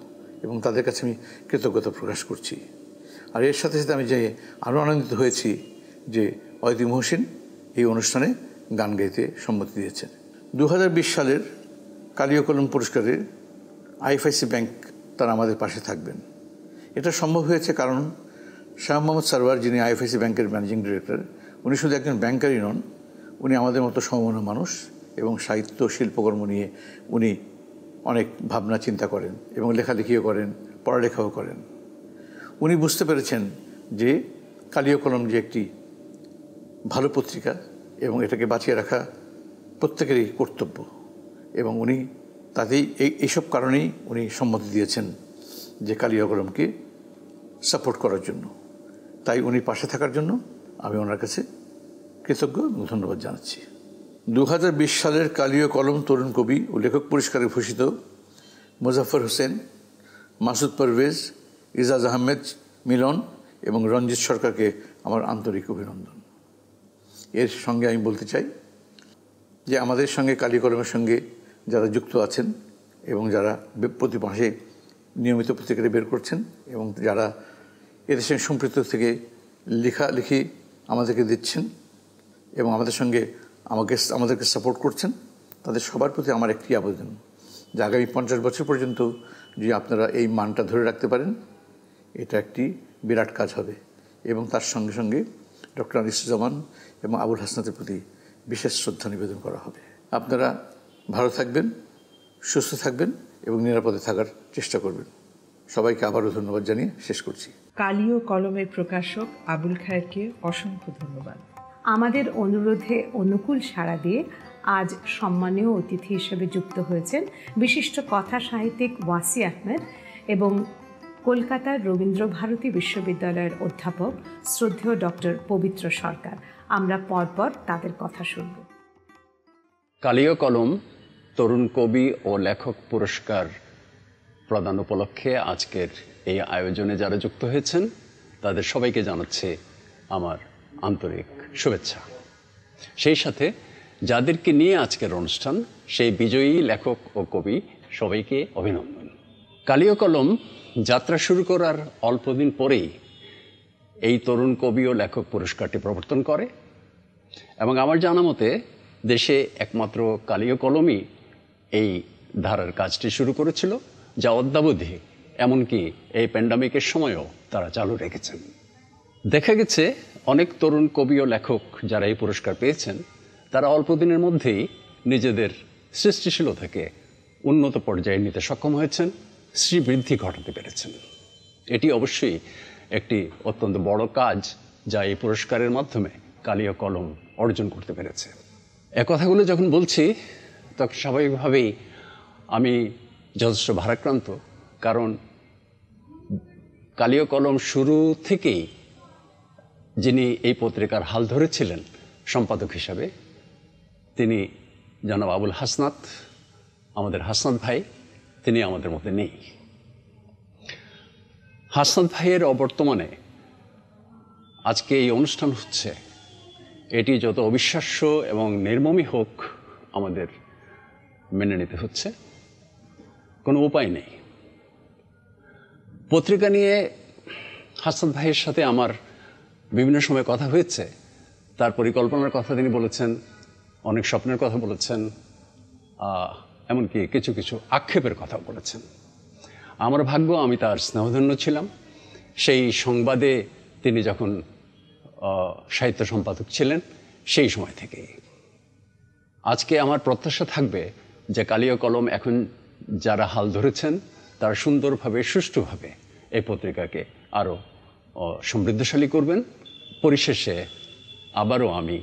এবং তাদের কাছে আমি কৃতজ্ঞতা প্রকাশ করছি। আর এর সাথে সাথে আমি যে আরও আনন্দিত হয়েছি যে অয়তি মহসিন এই অনুষ্ঠানে গান গাইতে সম্মতি দিয়েছেন। 2020 সালের কালি ও কলম পুরস্কারে আইএফআইসি ব্যাংক তারা আমাদের পাশে থাকবেন। এটা সম্ভব হয়েছে কারণ শাহ মোহাম্মদ সরওয়ার, যিনি আইএফআইসি ব্যাংকের ম্যানেজিং ডিরেক্টর, উনি শুধু একজন ব্যাংকারই নন, উনি আমাদের মতো সমমনা মানুষ এবং সাহিত্য শিল্পকর্ম নিয়ে উনি অনেক ভাবনা চিন্তা করেন এবং লেখালেখিও করেন, পড়ালেখাও করেন। উনি বুঝতে পেরেছেন যে কালি ও কলম যে একটি ভালো পত্রিকা এবং এটাকে বাঁচিয়ে রাখা প্রত্যেকেরই কর্তব্য, এবং উনি তাতেই এইসব কারণেই উনি সম্মতি দিয়েছেন যে কালি ও কলমকে সাপোর্ট করার জন্য। তাই উনি পাশে থাকার জন্য আমি ওনার কাছে কৃতজ্ঞ এবং ধন্যবাদ জানাচ্ছি। 2020 সালের কালি ও কলম তরুণ কবি ও লেখক পুরস্কারে ভূষিত মোজাফফর হোসেন, মাসুদ পারভেজ, ইজাজ আহমেদ মিলন এবং রঞ্জিত সরকারকে আমার আন্তরিক অভিনন্দন। এর সঙ্গে আমি বলতে চাই যে আমাদের সঙ্গে কালি কলমের সঙ্গে যারা যুক্ত আছেন এবং যারা প্রতি মাসে নিয়মিত পত্রিকাটি বের করছেন এবং যারা এদের সঙ্গে সম্পৃক্ত থেকে লেখালেখি আমাদেরকে দিচ্ছেন এবং আমাদের সঙ্গে আমাদেরকে সাপোর্ট করছেন, তাদের সবার প্রতি আমার একটি আবেদন যে আগামী 50 বছর পর্যন্ত যদি আপনারা এই মানটা ধরে রাখতে পারেন, এটা একটি বিরাট কাজ হবে। এবং তার সঙ্গে সঙ্গে ডক্টর আনিসুজ্জামান এবং আবুল হাসনাতের প্রতি বিশেষ শ্রদ্ধা নিবেদন করা হবে। আপনারা ভালো থাকবেন, সুস্থ থাকবেন এবং নিরাপদে থাকার চেষ্টা করবেন। সবাইকে আবারও ধন্যবাদ জানিয়ে শেষ করছি। কালি ও কলমের প্রকাশক আবুল খায়েরকে অসংখ্য ধন্যবাদ। আমাদের অনুরোধে অনুকূল সাড়া দিয়ে আজ সম্মানীয় অতিথি হিসেবে যুক্ত হয়েছেন বিশিষ্ট কথা সাহিত্যিক ওয়াসি আহমেদ এবং কলকাতার রবীন্দ্রভারতী বিশ্ববিদ্যালয়ের অধ্যাপক শ্রদ্ধেয় ডক্টর পবিত্র সরকার। আমরা পরপর তাদের কথা শুনব। কালি ও কলম তরুণ কবি ও লেখক পুরস্কার প্রদান উপলক্ষে আজকের এই আয়োজনে যারা যুক্ত হয়েছেন তাদের সবাইকে জানাচ্ছি আমার আন্তরিক শুভেচ্ছা। সেই সাথে যাদেরকে নিয়ে আজকের অনুষ্ঠান সেই বিজয়ী লেখক ও কবি সবাইকে অভিনন্দন। কালি ও কলম যাত্রা শুরু করার অল্পদিন পরেই এই তরুণ কবি ও লেখক পুরস্কারটি প্রবর্তন করে এবং আমার জানা মতে দেশে একমাত্র কালি ও কলমই এই ধারার কাজটি শুরু করেছিল, যা অদ্যাবধি এমনকি এই প্যান্ডামিকের সময়ও তারা চালু রেখেছেন। দেখা গেছে অনেক তরুণ কবি ও লেখক যারা এই পুরস্কার পেয়েছেন তারা অল্প দিনের মধ্যেই নিজেদের সৃষ্টিশীলতাকে উন্নত পর্যায়ে নিতে সক্ষম হয়েছেন, শ্রীবৃদ্ধি ঘটাতে পেরেছেন। এটি অবশ্যই একটি অত্যন্ত বড় কাজ যা এই পুরস্কারের মাধ্যমে কালি ও কলম অর্জন করতে পেরেছে। এ কথাগুলো যখন বলছি তখন স্বাভাবিকভাবেই আমি যথেষ্ট ভারাক্রান্ত, কারণ কালি ও কলম শুরু থেকেই যিনি এই পত্রিকার হাল ধরেছিলেন সম্পাদক হিসাবে তিনি জনাব আবুল হাসনাত, আমাদের হাসনাত ভাই, তিনি আমাদের মধ্যে নেই। হাসনাত ভাইয়ের অবর্তমানে আজকে এই অনুষ্ঠান হচ্ছে, এটি যত অবিশ্বাস্য এবং নির্মমই হোক আমাদের মেনে নিতে হচ্ছে, কোনো উপায় নেই। পত্রিকা নিয়ে হাসনাত ভাইয়ের সাথে আমার বিভিন্ন সময় কথা হয়েছে, তার পরিকল্পনার কথা তিনি বলেছেন, অনেক স্বপ্নের কথা বলেছেন, এমনকি কিছু কিছু আক্ষেপের কথা বলেছেন। আমার ভাগ্য আমি তার স্নেহধন্য ছিলাম। সেই সংবাদে তিনি যখন সাহিত্য সম্পাদক ছিলেন সেই সময় থেকে। আজকে আমার প্রত্যাশা থাকবে যে কালি ও কলম এখন যারা হাল ধরেছেন তারা সুন্দরভাবে সুষ্ঠুভাবে এই পত্রিকাকে আরও সমৃদ্ধশালী করবেন। পরিশেষে আবারও আমি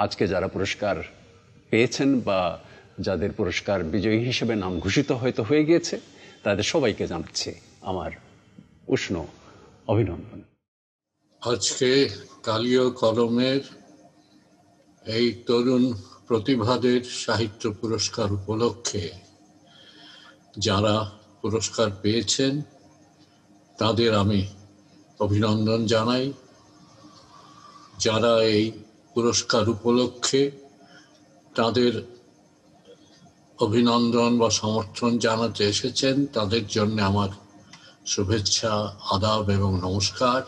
আজকে যারা পুরস্কার পেয়েছেন বা যাদের পুরস্কার বিজয়ী হিসেবে নাম ঘোষিত হয়তো হয়ে গিয়েছে তাদের সবাইকে জানাচ্ছি আমার উষ্ণ অভিনন্দন। আজকে কালি ও কলমের এই তরুণ প্রতিভাদের সাহিত্য পুরস্কার উপলক্ষে যারা পুরস্কার পেয়েছেন তাদের আমি অভিনন্দন জানাই। যারা এই পুরস্কার উপলক্ষে তাদের অভিনন্দন বা সমর্থন জানাতে এসেছেন তাদের জন্য আমার শুভেচ্ছা, আদাব এবং নমস্কার।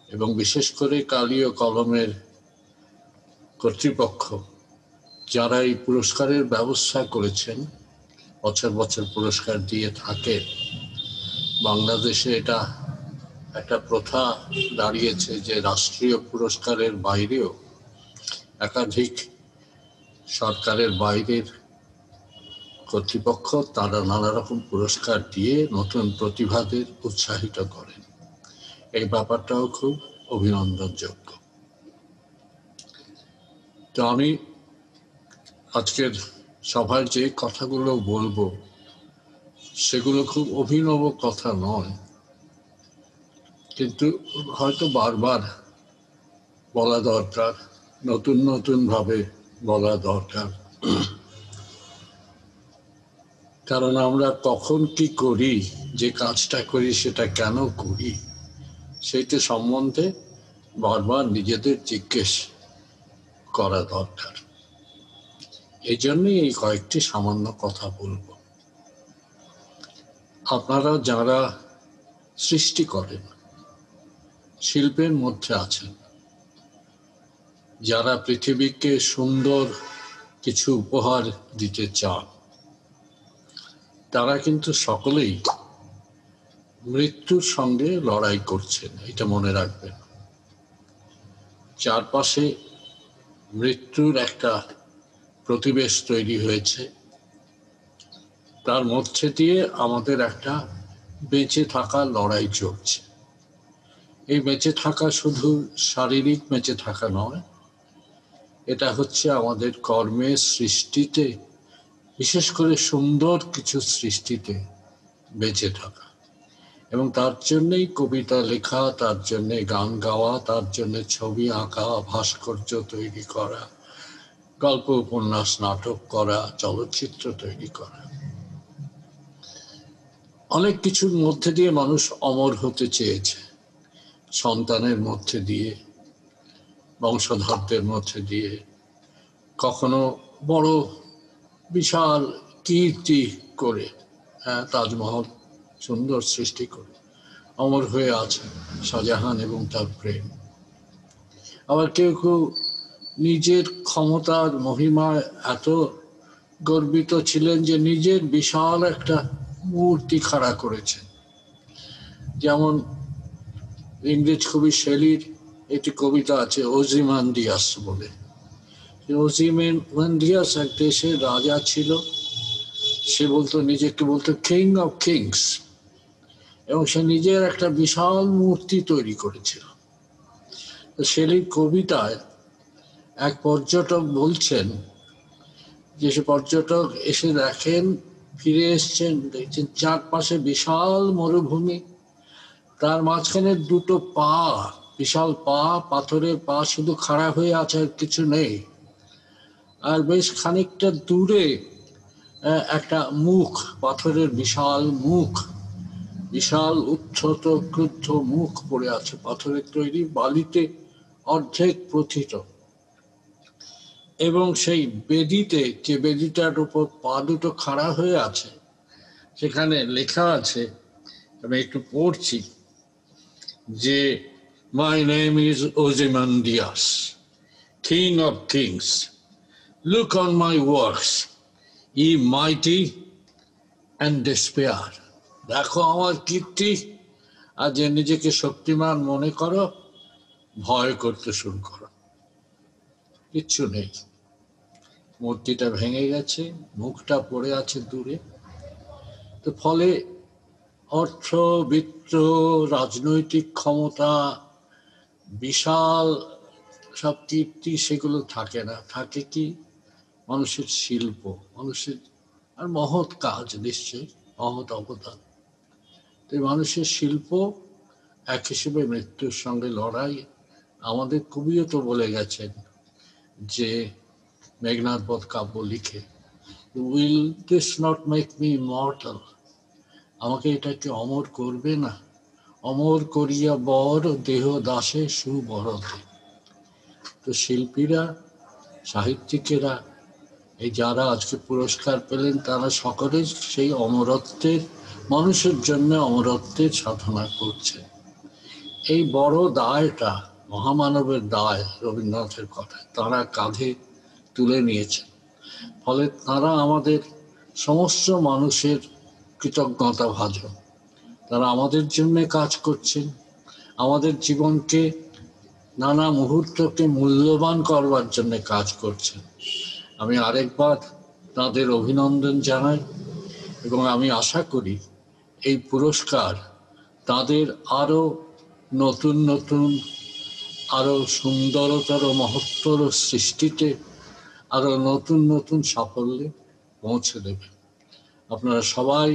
এবং বিশেষ করে কালি ও কলমের কর্তৃপক্ষ যারা এই পুরস্কারের ব্যবস্থা করেছেন, বছর বছর পুরস্কার দিয়ে থাকে। বাংলাদেশে এটা একটা প্রথা দাঁড়িয়েছে যে রাষ্ট্রীয় পুরস্কারের বাইরেও একাধিক সরকারের বাইরের কর্তৃপক্ষ তারা নানা রকম পুরস্কার দিয়ে নতুন প্রতিভাদের উৎসাহিত করেন। এই ব্যাপারটাও খুব অভিনন্দনযোগ্য। তো আমি আজকের সভায় যে কথাগুলো বলবো সেগুলো খুব অভিনব কথা নয়, কিন্তু হয়তো বারবার বলা দরকার, নতুন নতুন ভাবে বলা দরকার। কারণ আমরা কখন কি করি, যে কাজটা করি সেটা কেন করি সেইটা সম্বন্ধে বারবার নিজেদের জিজ্ঞেস করা দরকার। এই জন্যই এই কয়েকটি সামান্য কথা বলবো। আপনারা যারা সৃষ্টি করেন, শিল্পের মধ্যে আছেন, যারা পৃথিবীকে সুন্দর কিছু উপহার দিতে চান, তারা কিন্তু সকলেই মৃত্যুর সঙ্গে লড়াই করছেন, এটা মনে রাখবেন। চারপাশে মৃত্যুর একটা প্রতিবেশ তৈরি হয়েছে, তার মধ্যে দিয়ে আমাদের একটা বেঁচে থাকার লড়াই চলছে। এই বেঁচে থাকা শুধু শারীরিক বেঁচে থাকা নয়, এটা হচ্ছে আমাদের কর্মের সৃষ্টিতে, বিশেষ করে সুন্দর কিছু সৃষ্টিতে বেঁচে থাকা। এবং তার জন্যেই কবিতা লেখা, তার জন্যে গান গাওয়া, তার জন্যে ছবি আঁকা, ভাস্কর্য তৈরি করা, গল্প উপন্যাস নাটক করা, চলচ্চিত্র তৈরি করা। অনেক কিছুর মধ্যে দিয়ে মানুষ অমর হতে চেয়েছে, সন্তানের মধ্যে দিয়ে, বংশধরদের মধ্যে দিয়ে, কখনো বড় বিশাল কীর্তি করে, তাজমহল সুন্দর সৃষ্টি করে অমর হয়ে আছে শাহজাহান এবং তার প্রেম। আবার কেউ কেউ নিজের ক্ষমতার মহিমায় এত গর্বিত ছিলেন যে নিজের বিশাল একটা মূর্তি খাড়া করেছেন। যেমন ইংরেজ কবি শেলির একটি কবিতা আছে ওজিমান্ডিয়াস বলে। ওজিমান্ডিয়াস এক দেশের রাজা ছিল, সে বলতো, নিজেকে বলতো কিং অফ কিংস, এবং সে নিজের একটা বিশাল মূর্তি তৈরি করেছিল। তো শেলির কবিতায় এক পর্যটক বলছেন যে সে পর্যটক এসে দেখেন, ফিরে এসছেন, দেখছেন চারপাশে বিশাল মরুভূমি, তার মাঝখানে দুটো পা, বিশাল পা, পাথরের পা শুধু খাড়া হয়ে আছে, আর কিছু নেই। আর বেশ খানিকটা দূরে একটা মুখ, পাথরের বিশাল মুখ, বিশাল উচ্ছত ক্রুদ্ধ মুখ পড়ে আছে, পাথরের তৈরি, বালিতে অর্ধেক প্রথিত। এবং সেই বেদিতে, যে বেদিটার উপর পা দুটো খাড়া হয়ে আছে, সেখানে লেখা আছে, আমি একটু পড়ছি, যে my name is Ozymandias, king of kings, look on my works, ye mighty and despair. দেখো আমার কীর্তি, আর যে নিজেকে শক্তিমান মনে করো, ভয় করতে শুরু করো। কিচ্ছু নেই, মূর্তিটা ভেঙে গেছে, মুখটা পড়ে আছে দূরে। তো ফলে অর্থ, বিত্ত, রাজনৈতিক ক্ষমতা, বিশাল সব কীর্তি, সেগুলো থাকে না। থাকে কি? মানুষের শিল্প, মানুষের আর মহৎ কাজ, নিশ্চয়ই মহৎ অবদান। তো মানুষের শিল্প এক হিসেবে মৃত্যুর সঙ্গে লড়াই। আমাদের কবিও তো বলে গেছেন যে মেঘনাদ বধ কাব্য লিখে, will this not make me immortal, আমাকে এটাকে অমর করবে না, অমর করিয়া বর দেহ দাসে সুবরতে। তো শিল্পীরা, সাহিত্যিকেরা, এই যারা আজকে পুরস্কার পেলেন, তারা সকলে সেই অমরত্বের, মানুষের জন্য অমরত্বের সাধনা করছে। এই বড় দায়টা, মহামানবের দায়, রবীন্দ্রনাথের কথায় তারা কাঁধে তুলে নিয়েছেন। ফলে তারা আমাদের সমস্ত মানুষের কৃতজ্ঞতা ভাজন। তারা আমাদের জন্য কাজ করছেন, আমাদের জীবনকে, নানা মুহূর্তকে মূল্যবান করবার জন্য কাজ করছেন। আমি আরেকবার তাদের অভিনন্দন জানাই, এবং আমি আশা করি এই পুরস্কার তাদের আরও নতুন নতুন, আরও সুন্দরতর, মহত্তর সৃষ্টিতে, আরও নতুন নতুন সাফল্যে পৌঁছে দেবে। আপনারা সবাই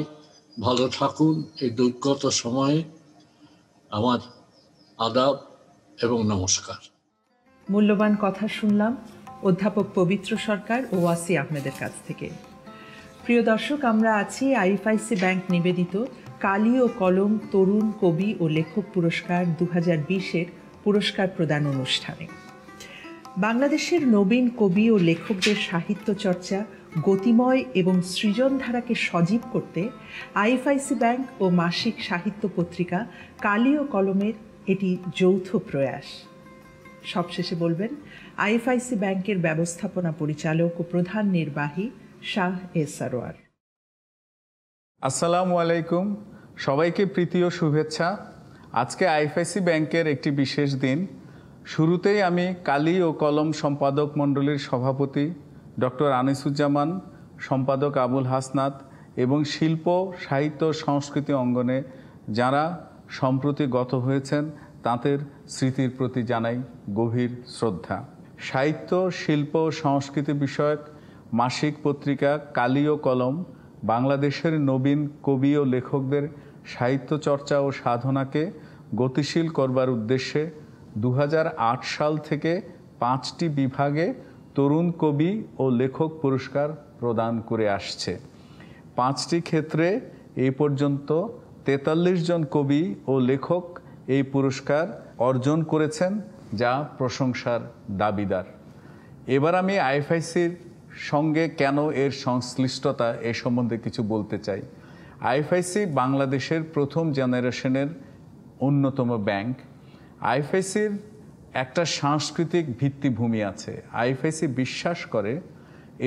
ভালো থাকুন এই দুর্গত সময়ে। আমার আদাব এবং নমস্কার। মূল্যবান কথা শুনলাম অধ্যাপক পবিত্র সরকার ও ওয়াসি আহমেদের কাছ থেকে। প্রিয় দর্শক, আমরা আছি আইএফআইসি ব্যাংক নিবেদিত কালি ও কলম তরুণ কবি ও লেখক পুরস্কার 2020-এর পুরস্কার প্রদান অনুষ্ঠানে। বাংলাদেশের নবীন কবি ও লেখকদের সাহিত্য চর্চা গতিময় এবং সৃজন ধারাকে সজীব করতে আইএফআইসি ব্যাংক ও মাসিক সাহিত্য পত্রিকা কালি ও কলমের এটি যৌথ প্রয়াস। সবশেষে বলবেন আইএফআইসি ব্যাংকের ব্যবস্থাপনা পরিচালক ও প্রধান নির্বাহী শাহ এ সারোয়ার। আসসালামু আলাইকুম, সবাইকে প্রীতি ও শুভেচ্ছা। আজকে আইএফআইসি ব্যাংকের একটি বিশেষ দিন। শুরুতেই আমি কালি ও কলম সম্পাদক মণ্ডলীর সভাপতি ডক্টর আনিসুজ্জামান, সম্পাদক আবুল হাসনাত এবং শিল্প সাহিত্য সংস্কৃতি অঙ্গনে যারা সম্প্রতি গত হয়েছেন তাদের স্মৃতির প্রতি জানাই গভীর শ্রদ্ধা। সাহিত্য শিল্প সংস্কৃতি বিষয়ক মাসিক পত্রিকা কালি ও কলম বাংলাদেশের নবীন কবি ও লেখকদের সাহিত্য চর্চা ও সাধনাকে গতিশীল করবার উদ্দেশ্যে 2008 সাল থেকে 5টি বিভাগে তরুণ কবি ও লেখক পুরস্কার প্রদান করে আসছে। 5টি ক্ষেত্রে এই পর্যন্ত 43 জন কবি ও লেখক এই পুরস্কার অর্জন করেছেন, যা প্রশংসার দাবিদার। এবার আমি আইএফআইসির সঙ্গে কেন এর সংশ্লিষ্টতা এ সম্বন্ধে কিছু বলতে চাই। আইএফআইসি বাংলাদেশের প্রথম জেনারেশনের অন্যতম ব্যাংক। আইএফআইসির একটা সাংস্কৃতিক ভিত্তিভূমি আছে। আইএফআইসি বিশ্বাস করে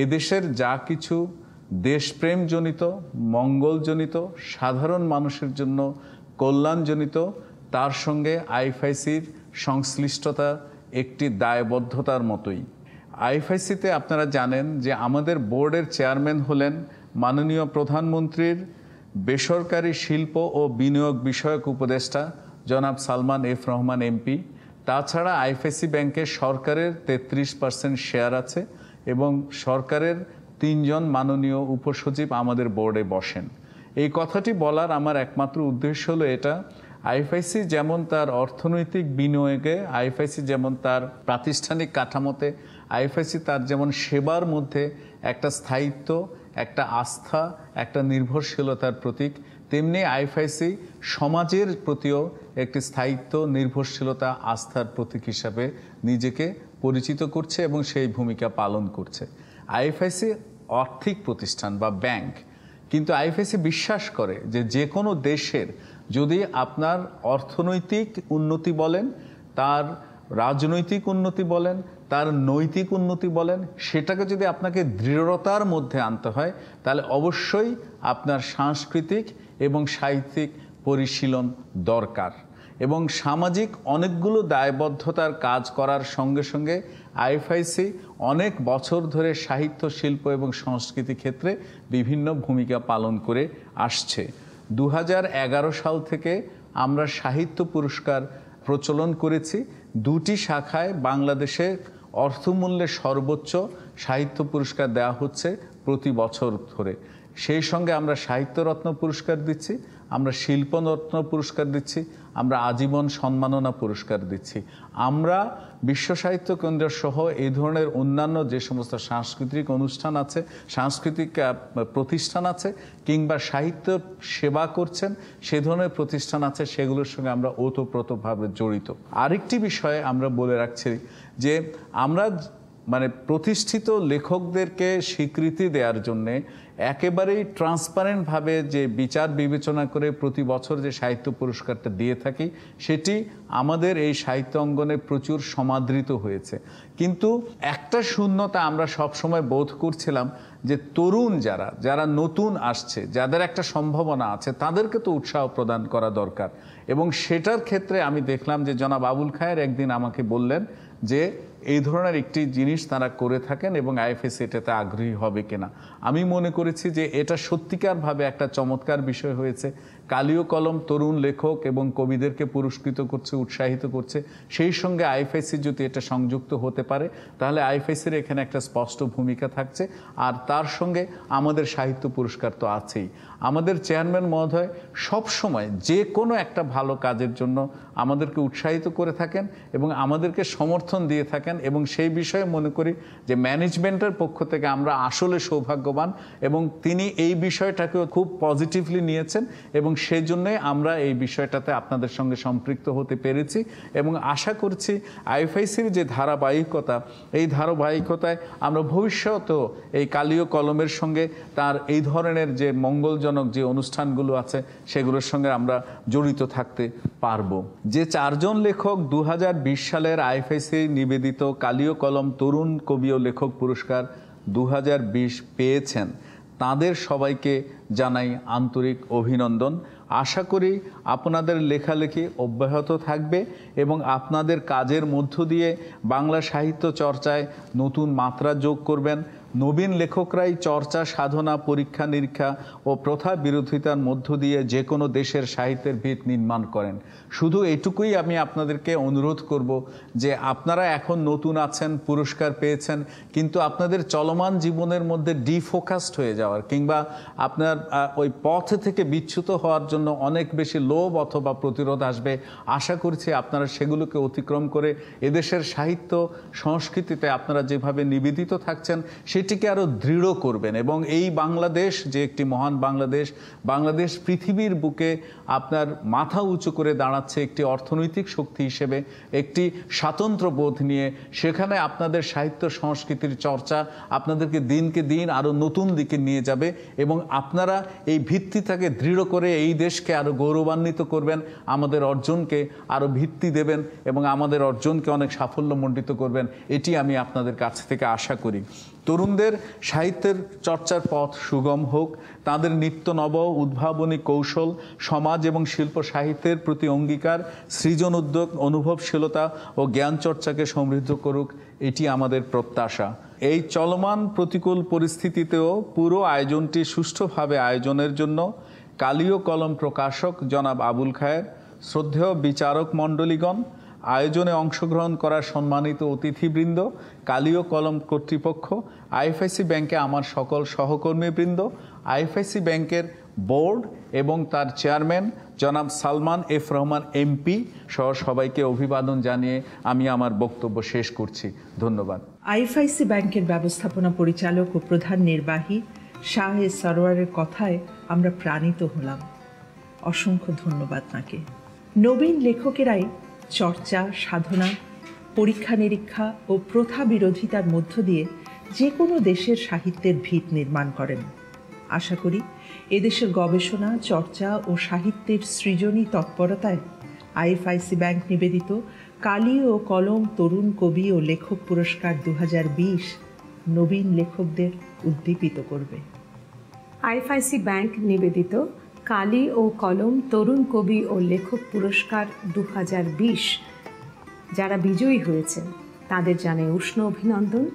এদেশের যা কিছু দেশপ্রেমজনিত, মঙ্গলজনিত, সাধারণ মানুষের জন্য কল্যাণজনিত, তার সঙ্গে আইএফআইসির সংশ্লিষ্টতা একটি দায়বদ্ধতার মতোই। আইএফআইসিতে আপনারা জানেন যে আমাদের বোর্ডের চেয়ারম্যান হলেন মাননীয় প্রধানমন্ত্রীর বেসরকারি শিল্প ও বিনিয়োগ বিষয়ক উপদেষ্টা জনাব সালমান এফ রহমান এমপি। তাছাড়া আইএফআইসি ব্যাংকে সরকারের 33% শেয়ার আছে এবং সরকারের 3 জন মাননীয় উপসচিব আমাদের বোর্ডে বসেন। এই কথাটি বলার আমার একমাত্র উদ্দেশ্য হলো এটা, আইএফআইসি যেমন তার অর্থনৈতিক বিনিয়োগে, আইএফআইসি যেমন তার প্রাতিষ্ঠানিক কাঠামোতে, আইএফআইসি তার যেমন সেবার মধ্যে একটা স্থায়িত্ব, একটা আস্থা, একটা নির্ভরশীলতার প্রতীক, তেমনি আইএফআইসি সমাজের প্রতিও একটি স্থায়িত্ব, নির্ভরশীলতা, আস্থার প্রতীক হিসাবে নিজেকে পরিচিত করছে এবং সেই ভূমিকা পালন করছে। আইএফআইসি আর্থিক প্রতিষ্ঠান বা ব্যাংক, কিন্তু আইএফআইসি বিশ্বাস করে যে যে কোনো দেশের যদি আপনার অর্থনৈতিক উন্নতি বলেন, তার রাজনৈতিক উন্নতি বলেন, তার নৈতিক উন্নতি বলেন, সেটাকে যদি আপনাকে দৃঢ়তার মধ্যে আনতে হয় তাহলে অবশ্যই আপনার সাংস্কৃতিক এবং সাহিত্যিক পরিশীলন দরকার। এবং সামাজিক অনেকগুলো দায়বদ্ধতার কাজ করার সঙ্গে সঙ্গে আইএফআইসি অনেক বছর ধরে সাহিত্য শিল্প এবং সংস্কৃতি ক্ষেত্রে বিভিন্ন ভূমিকা পালন করে আসছে। 2011 সাল থেকে আমরা সাহিত্য পুরস্কার প্রচলন করেছি। 2টি শাখায় বাংলাদেশে অর্থমূল্যে সর্বোচ্চ সাহিত্য পুরস্কার দেওয়া হচ্ছে প্রতি বছর ধরে। সেই সঙ্গে আমরা সাহিত্যরত্ন পুরস্কার দিচ্ছি, আমরা শিল্পরত্ন পুরস্কার দিচ্ছি, আমরা আজীবন সম্মাননা পুরস্কার দিচ্ছি। আমরা বিশ্ব সাহিত্য কেন্দ্র সহ এই ধরনের অন্যান্য যে সমস্ত সাংস্কৃতিক অনুষ্ঠান আছে, সাংস্কৃতিক প্রতিষ্ঠান আছে, কিংবা সাহিত্য সেবা করছেন সে ধরনের প্রতিষ্ঠান আছে, সেগুলোর সঙ্গে আমরা ওতপ্রোতভাবে জড়িত। আরেকটি বিষয়ে আমরা বলে রাখছি যে আমরা প্রতিষ্ঠিত লেখকদেরকে স্বীকৃতি দেওয়ার জন্যে একেবারেই ট্রান্সপারেন্টভাবে যে বিচার বিবেচনা করে প্রতি বছর যে সাহিত্য পুরস্কারটা দিয়ে থাকি, সেটি আমাদের এই সাহিত্য অঙ্গনে প্রচুর সমাদৃত হয়েছে। কিন্তু একটা শূন্যতা আমরা সবসময় বোধ করছিলাম যে তরুণ যারা নতুন আসছে, যাদের একটা সম্ভাবনা আছে, তাদেরকে তো উৎসাহ প্রদান করা দরকার। এবং সেটার ক্ষেত্রে আমি দেখলাম যে জনাব আবুল খায়ের একদিন আমাকে বললেন যে এই ধরনের একটি জিনিস তারা করে থাকেন এবং আইএফএসি এটাতে আগ্রহী হবে কিনা। আমি মনে করেছি যে এটা সত্যিকারভাবে একটা চমৎকার বিষয় হয়েছে। কালি ও কলম তরুণ লেখক এবং কবিদেরকে পুরস্কৃত করছে, উৎসাহিত করছে। সেই সঙ্গে আইএফএসি যদি এটা সংযুক্ত হতে পারে তাহলে আইএফএসির এখানে একটা স্পষ্ট ভূমিকা থাকছে। আর তার সঙ্গে আমাদের সাহিত্য পুরস্কার তো আছেই। আমাদের চেয়ারম্যান মহোদয় সবসময় যে কোনো একটা ভালো কাজের জন্য আমাদেরকে উৎসাহিত করে থাকেন এবং আমাদেরকে সমর্থন দিয়ে থাকেন, এবং সেই বিষয়ে মনে করি যে ম্যানেজমেন্টের পক্ষ থেকে আমরা আসলে সৌভাগ্যবান এবং তিনি এই বিষয়টাকেও খুব পজিটিভলি নিয়েছেন এবং সেই জন্যে আমরা এই বিষয়টাতে আপনাদের সঙ্গে সম্পৃক্ত হতে পেরেছি এবং আশা করছি আইএফআইসির যে ধারাবাহিকতা, এই ধারাবাহিকতায় আমরা ভবিষ্যতেও এই কালি ও কলমের সঙ্গে তার এই ধরনের যে মঙ্গলজনক যে অনুষ্ঠানগুলো আছে সেগুলোর সঙ্গে আমরা জড়িত থাকতে পারবো। যে 4 জন লেখক 2020 সালের আইএফআইসি নিবেদিত কালি ও কলম তরুণ কবি ও লেখক পুরস্কার 2020 পেয়েছেন, তাদের সবাইকে জানাই আন্তরিক অভিনন্দন। আশা করি আপনাদের লেখালেখি অব্যাহত থাকবে এবং আপনাদের কাজের মধ্য দিয়ে বাংলা সাহিত্য চর্চায় নতুন মাত্রা যোগ করবেন। নবীন লেখকরাই চর্চা, সাধনা, পরীক্ষা নিরীক্ষা ও প্রথা বিরোধিতার মধ্য দিয়ে যে কোনো দেশের সাহিত্যের ভিত নির্মাণ করেন। শুধু এটুকুই আমি আপনাদেরকে অনুরোধ করব যে আপনারা এখন নতুন আছেন, পুরস্কার পেয়েছেন, কিন্তু আপনাদের চলমান জীবনের মধ্যে ডিফোকাসড হয়ে যাওয়ার কিংবা আপনার ওই পথ থেকে বিচ্যুত হওয়ার জন্য অনেক বেশি লোভ অথবা প্রতিরোধ আসবে। আশা করছি আপনারা সেগুলোকে অতিক্রম করে এদেশের সাহিত্য সংস্কৃতিতে আপনারা যেভাবে নিবেদিত থাকছেন সেটিকে আরও দৃঢ় করবেন এবং এই বাংলাদেশ যে একটি মহান বাংলাদেশ পৃথিবীর বুকে আপনার মাথা উঁচু করে দাঁড়াচ্ছে একটি অর্থনৈতিক শক্তি হিসেবে, একটি স্বাতন্ত্র বোধ নিয়ে। সেখানে আপনাদের সাহিত্য সংস্কৃতির চর্চা আপনাদেরকে দিনকে দিন আরও নতুন দিকে নিয়ে যাবে এবং আপনারা এই ভিত্তিটাকে দৃঢ় করে এই দেশকে আরও গৌরবান্বিত করবেন, আমাদের অর্জনকে আরও ভিত্তি দেবেন এবং আমাদের অর্জনকে অনেক সাফল্যমণ্ডিত করবেন। এটি আমি আপনাদের কাছ থেকে আশা করি। তরুণদের সাহিত্যের চর্চার পথ সুগম হোক, তাদের নিত্য নব উদ্ভাবনী কৌশল সমাজ এবং শিল্প সাহিত্যের প্রতি অঙ্গীকার সৃজন উদ্যোগ অনুভবশীলতা ও জ্ঞান চর্চাকে সমৃদ্ধ করুক, এটি আমাদের প্রত্যাশা। এই চলমান প্রতিকূল পরিস্থিতিতেও পুরো আয়োজনটি সুষ্ঠুভাবে আয়োজনের জন্য কালি ও কলম প্রকাশক জনাব আবুল খায়ের, শ্রদ্ধেয় বিচারক মণ্ডলীগণ, আয়োজনে অংশগ্রহণ করার সম্মানিত অতিথিবৃন্দ, কালি ও কলম কর্তৃপক্ষ, আইএফআইসি ব্যাংকে আমার সকল সহকর্মীবৃন্দ, আইএফআইসি ব্যাংকের বোর্ড এবং তার চেয়ারম্যান জনাব সালমান এফ রহমান এমপি সহ সবাইকে অভিবাদন জানিয়ে আমি আমার বক্তব্য শেষ করছি। ধন্যবাদ। আইএফআইসি ব্যাংকের ব্যবস্থাপনা পরিচালক ও প্রধান নির্বাহী শাহ এ সরোয়ারের কথায় আমরা প্রাণিত হলাম। অসংখ্য ধন্যবাদ তাকে। নবীন লেখকেরাই চর্চা, সাধনা, পরীক্ষা নিরীক্ষা ও প্রথা বিরোধিতার মধ্য দিয়ে যে কোনো দেশের সাহিত্যের ভিত নির্মাণ করেন। আশা করি এদেশের গবেষণা, চর্চা ও সাহিত্যের সৃজনী তৎপরতায় আইএফআইসি ব্যাংক নিবেদিত কালি ও কলম তরুণ কবি ও লেখক পুরস্কার 2020 নবীন লেখকদের উদ্দীপিত করবে। আইএফআইসি ব্যাংক নিবেদিত কালি ও কলম তরুণ কবি ও লেখক পুরস্কার 2020 যারা বিজয়ী হয়েছেন তাদের জানাই উষ্ণ অভিনন্দন।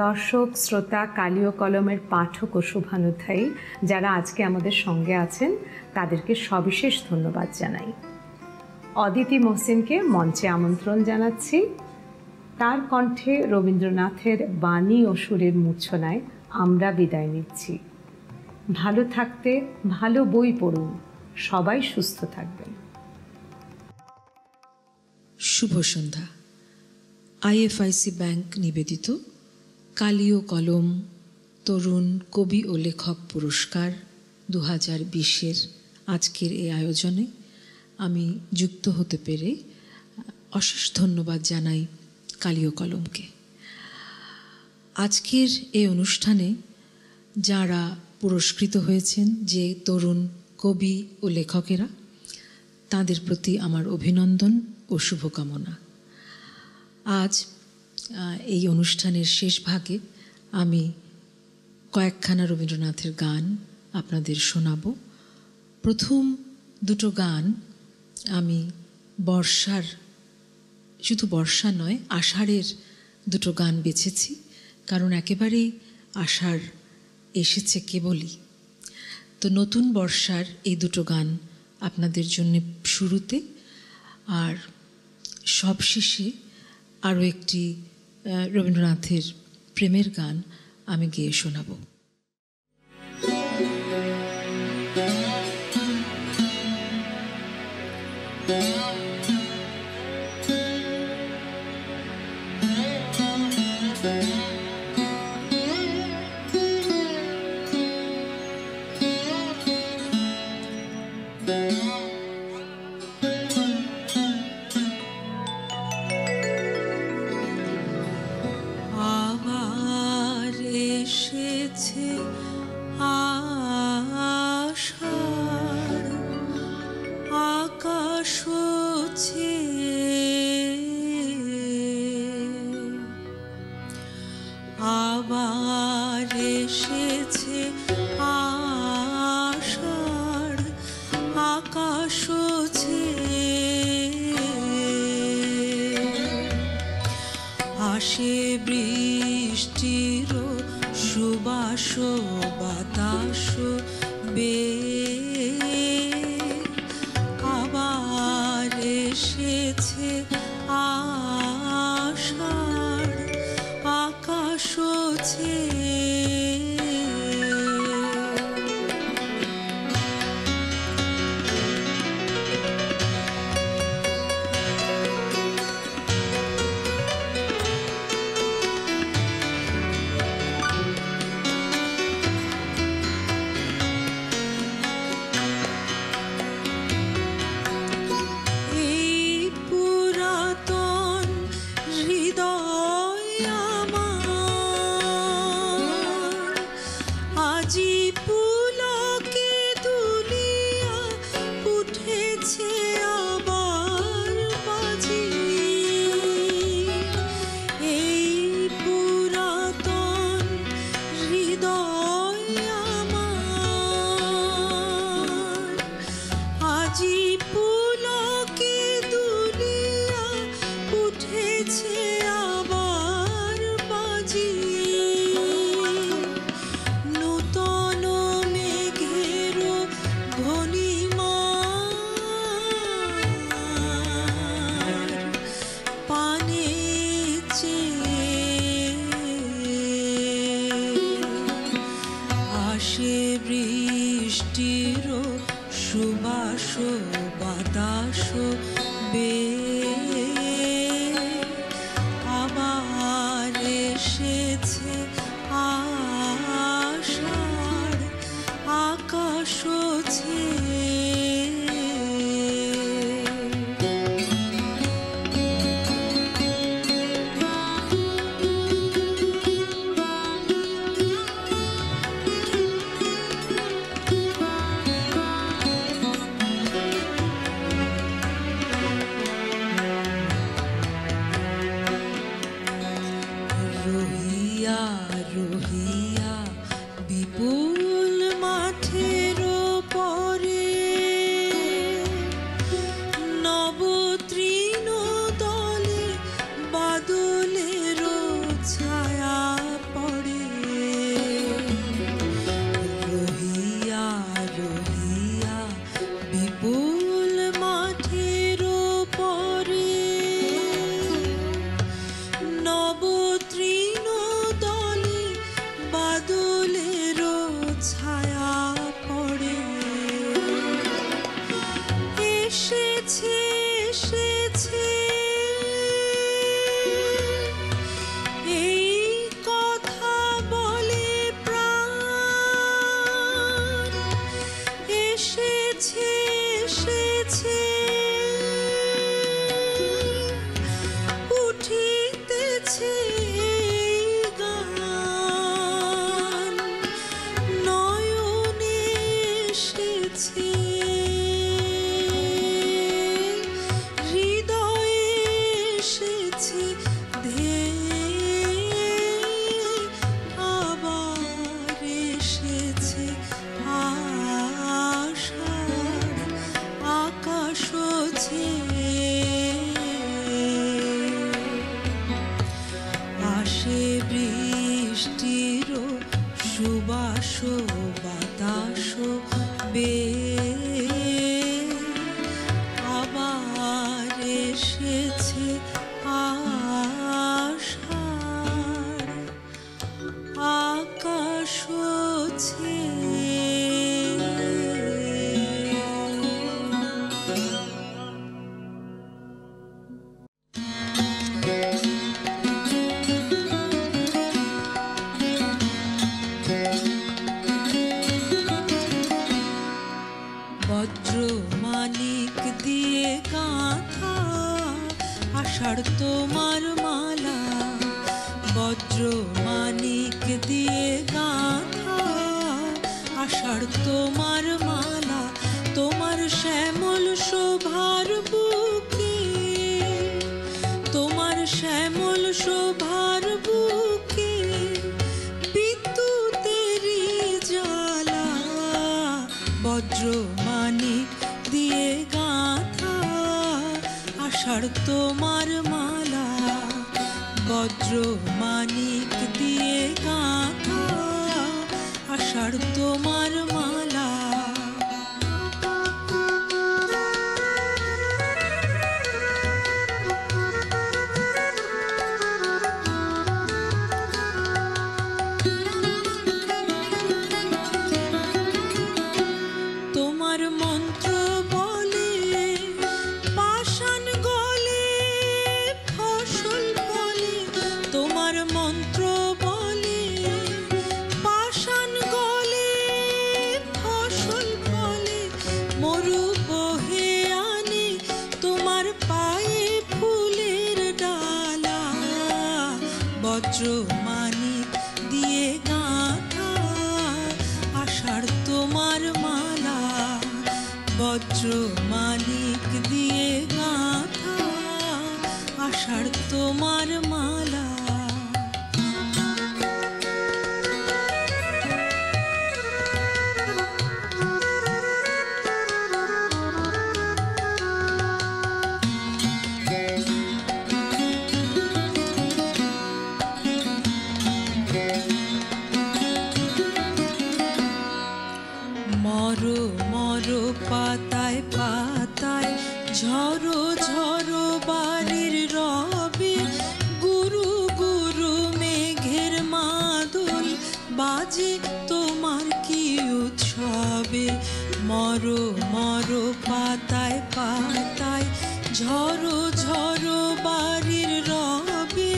দর্শক, শ্রোতা, কালি ও কলমের পাঠক ও শুভানুধ্যায়ী যারা আজকে আমাদের সঙ্গে আছেন তাদেরকে সবিশেষ ধন্যবাদ জানাই। অদিতি মহসিনকে মঞ্চে আমন্ত্রণ জানাচ্ছি। তার কণ্ঠে রবীন্দ্রনাথের বাণী ও সুরের মূর্ছনায় আমরা বিদায় নিচ্ছি। ভালো থাকতে, ভালো বই পড়ুন, সবাই সুস্থ থাকবেন। শুভ সন্ধ্যা। আইএফআইসি ব্যাংক নিবেদিত কালি ও কলম তরুণ কবি ও লেখক পুরস্কার 2020 আজকের এই আয়োজনে আমি যুক্ত হতে পেরে অশেষ ধন্যবাদ জানাই কালি ও কলমকে। আজকের এই অনুষ্ঠানে যারা পুরস্কৃত হয়েছেন, যে তরুণ কবি ও লেখকেরা, তাদের প্রতি আমার অভিনন্দন ও শুভকামনা। আজ এই অনুষ্ঠানের শেষ ভাগে আমি কয়েকখানা রবীন্দ্রনাথের গান আপনাদের শোনাব। প্রথম দুটো গান আমি বর্ষার, শুধু বর্ষা নয়, আষাঢ়ের দুটো গান বেছেছি, কারণ একেবারেই আষাঢ় এসেছে কেবলই। তো নতুন বর্ষার এই দুটো গান আপনাদের জন্য শুরুতে, আর সবশেষে আরও একটি রবীন্দ্রনাথের প্রেমের গান আমি গেয়ে শোনাব। আসে বৃষ্টির সুবাস বাতাস আবার এসেছে আষাঢ় আকাশ বজ্র মানিক দিয়ে গাঁথা আষাঢ় তোমার মালা। তোমার মন্ত্র বলে পাষাণ গলে ফসল ফলে, তোমার মন্ত্র বলে পাষাণ গলে ফসল ফলে, মরু বহে আনে তোমার পায়ে ফুলের ডালা। বজ্র মানিক দিয়ে গাঁথা আষাঢ় তোমার মালা। বজ্র মানিক দিয়ে গাঁথা আষাঢ় তোমার মালা। মরো মরো পাতায় পাতায় ঝরো ঝরো বাড়ির রবে, গুরু গুরু মেঘের মাদল বাজে তোমার কি উৎসবে। মরো মরো পাতায় পাতায় ঝরো ঝরো বাড়ির রবে,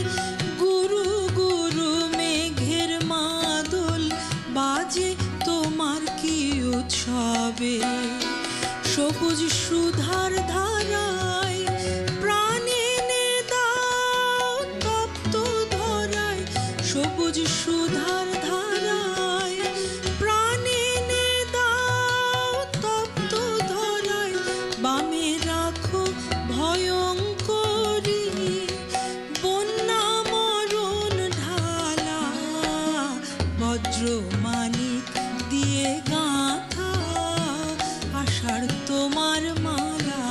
গুরু গুরু মেঘের মাদল বাজে তোমার কি উৎসবে। সবুজ সুধার ধারায় প্রাণে এনে দাও তপ্ত ধরায়, সবুজ সুধার ধারায় প্রাণে এনে দাও তপ্ত ধরায়। বামে রাখো ভয়ঙ্করী বন্যা মরণ ঢালা। বজ্র মানিক দিয়ে গাঁথা আষাঢ় তোমার মালা।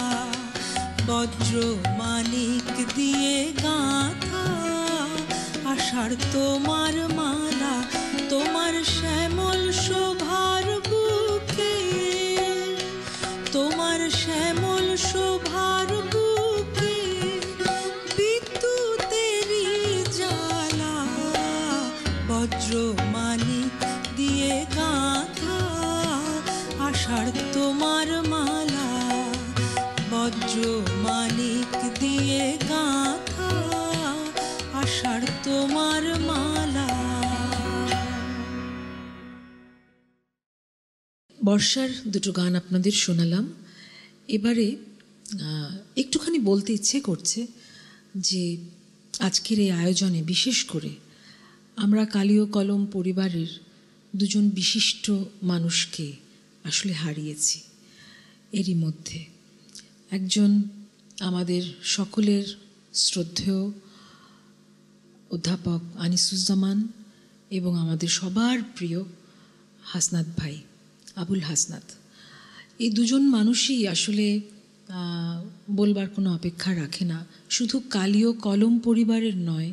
বজ্র মানিক দিয়ে গাঁথা আষাঢ় তোমার মালা। তোমার শ্যামল শোভার বুকে, তোমার শ্যামল শোভার বুকে বিদ্যুতেরই জ্বালা। বজ্র মানিক দিয়ে গাঁথা আষাঢ় তোমার মালা। বজ্র মানিক দিয়ে গাঁথা আষাঢ় তোমার মালা। বর্ষার দুটো গান আপনাদের শোনালাম। এবারে একটুখানি বলতে ইচ্ছে করছে যে আজকের এই আয়োজনে বিশেষ করে আমরা কালি ও কলম পরিবারের দুজন বিশিষ্ট মানুষকে আসলে হারিয়েছি। এরই মধ্যে একজন আমাদের সকলের শ্রদ্ধেয় অধ্যাপক আনিসুজ্জামান এবং আমাদের সবার প্রিয় হাসনাত ভাই, আবুল হাসনাত। এই দুজন মানুষই আসলে বলবার কোনো অপেক্ষা রাখে না। শুধু কালি ও কলম পরিবারের নয়,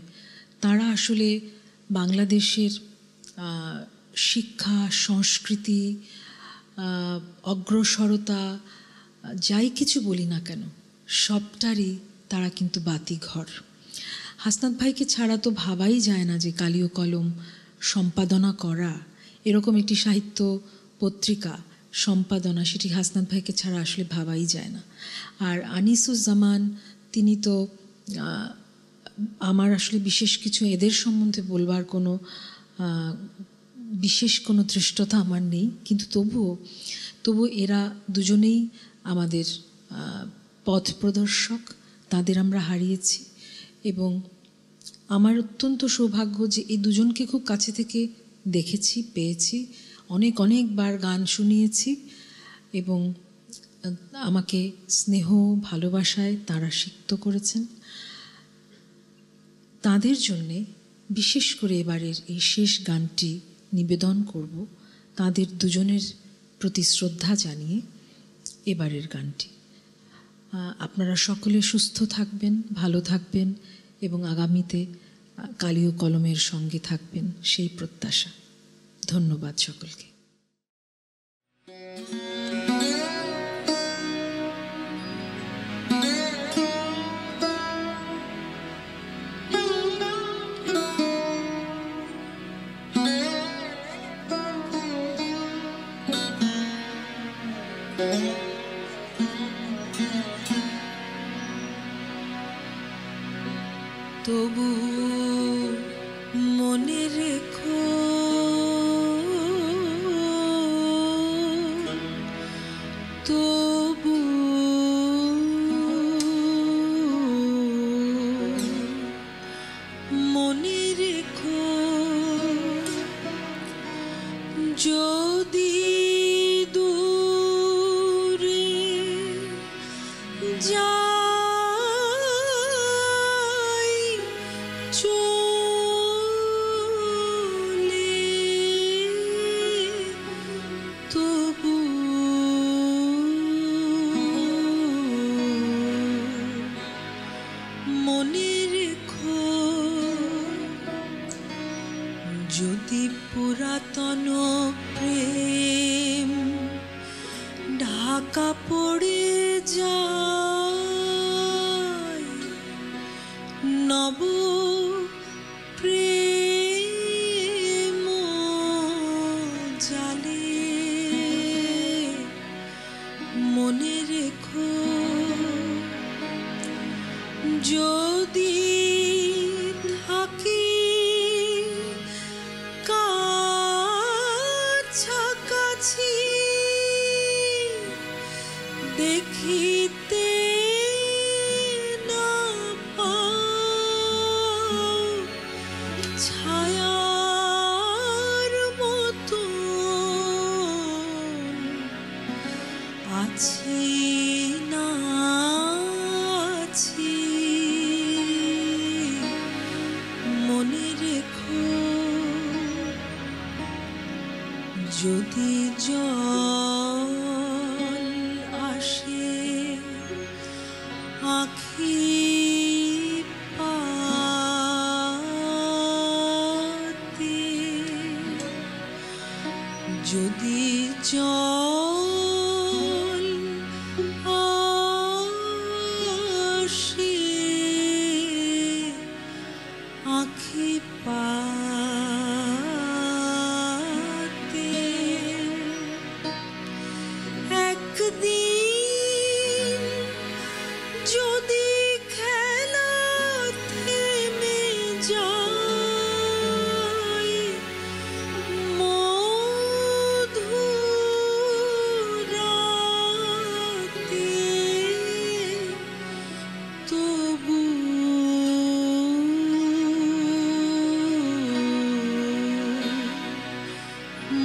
তারা আসলে বাংলাদেশের শিক্ষা, সংস্কৃতি, অগ্রসরতা, যাই কিছু বলি না কেন, সবটারই তারা কিন্তু বাতিঘর। হাসনাত ভাইকে ছাড়া তো ভাবাই যায় না যে কালি ও কলম সম্পাদনা করা, এরকম একটি সাহিত্য পত্রিকা সম্পাদনা, সেটি হাসনাত ভাইকে ছাড়া আসলে ভাবাই যায় না। আর আনিসুজ্জামান, তিনি তো আমার আসলে বিশেষ কিছু এদের সম্বন্ধে বলবার কোনো বিশেষ কোনো ধৃষ্টতা আমার নেই, কিন্তু তবুও এরা দুজনেই আমাদের পথ প্রদর্শক, তাদের আমরা হারিয়েছি। এবং আমার অত্যন্ত সৌভাগ্য যে এই দুজনকে খুব কাছে থেকে দেখেছি, পেয়েছি, অনেকবার গান শুনিয়েছি এবং আমাকে স্নেহ ভালোবাসায় তারা সিক্ত করেছেন। তাদের জন্যে বিশেষ করে এবারের এই শেষ গানটি নিবেদন করব, তাদের দুজনের প্রতি শ্রদ্ধা জানিয়ে এবারের গানটি। আপনারা সকলে সুস্থ থাকবেন, ভালো থাকবেন এবং আগামীতে কালি ও কলমের সঙ্গে থাকবেন সেই প্রত্যাশা। ধন্যবাদ সকলকে। তবু মনে রেখো তবু মনে রেখো যদি দূরে যা যদি পুরাতন প্রেম ঢাকা পড়ে যায়, নব প্রেম জালে মনে রেখো যদি থাকি কাছাকাছি দেখিতে না পাও ছায়ার মতো আছি না আছি মনে রেখো যদি জল আসে আখি পাতে, যদি জল আসে আখি পাতে, একদিন যদি খেলা থেমে যায় মধুরাতে, তবু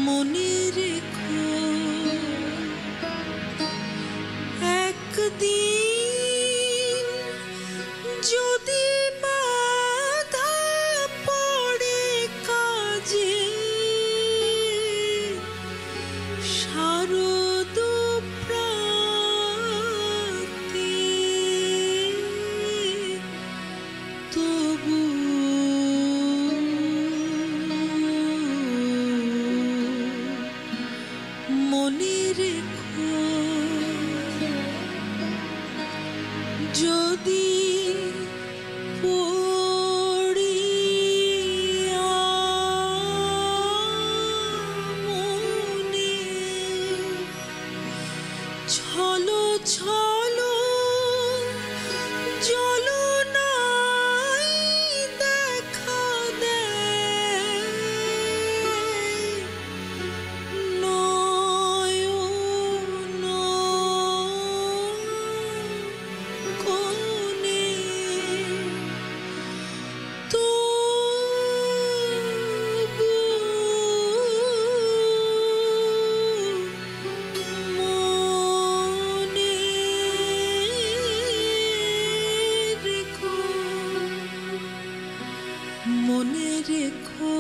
মনে রেখো একদিন যদি বাধা পড়ে কাজে শারদ প্রাতে, তবু মনে রেখো যদি পড়িয়া মনে ছলো ছলো জ্বলনাই দেখা দেয় নয়ন কোণে, তবু মনে রেখো মনে রেখো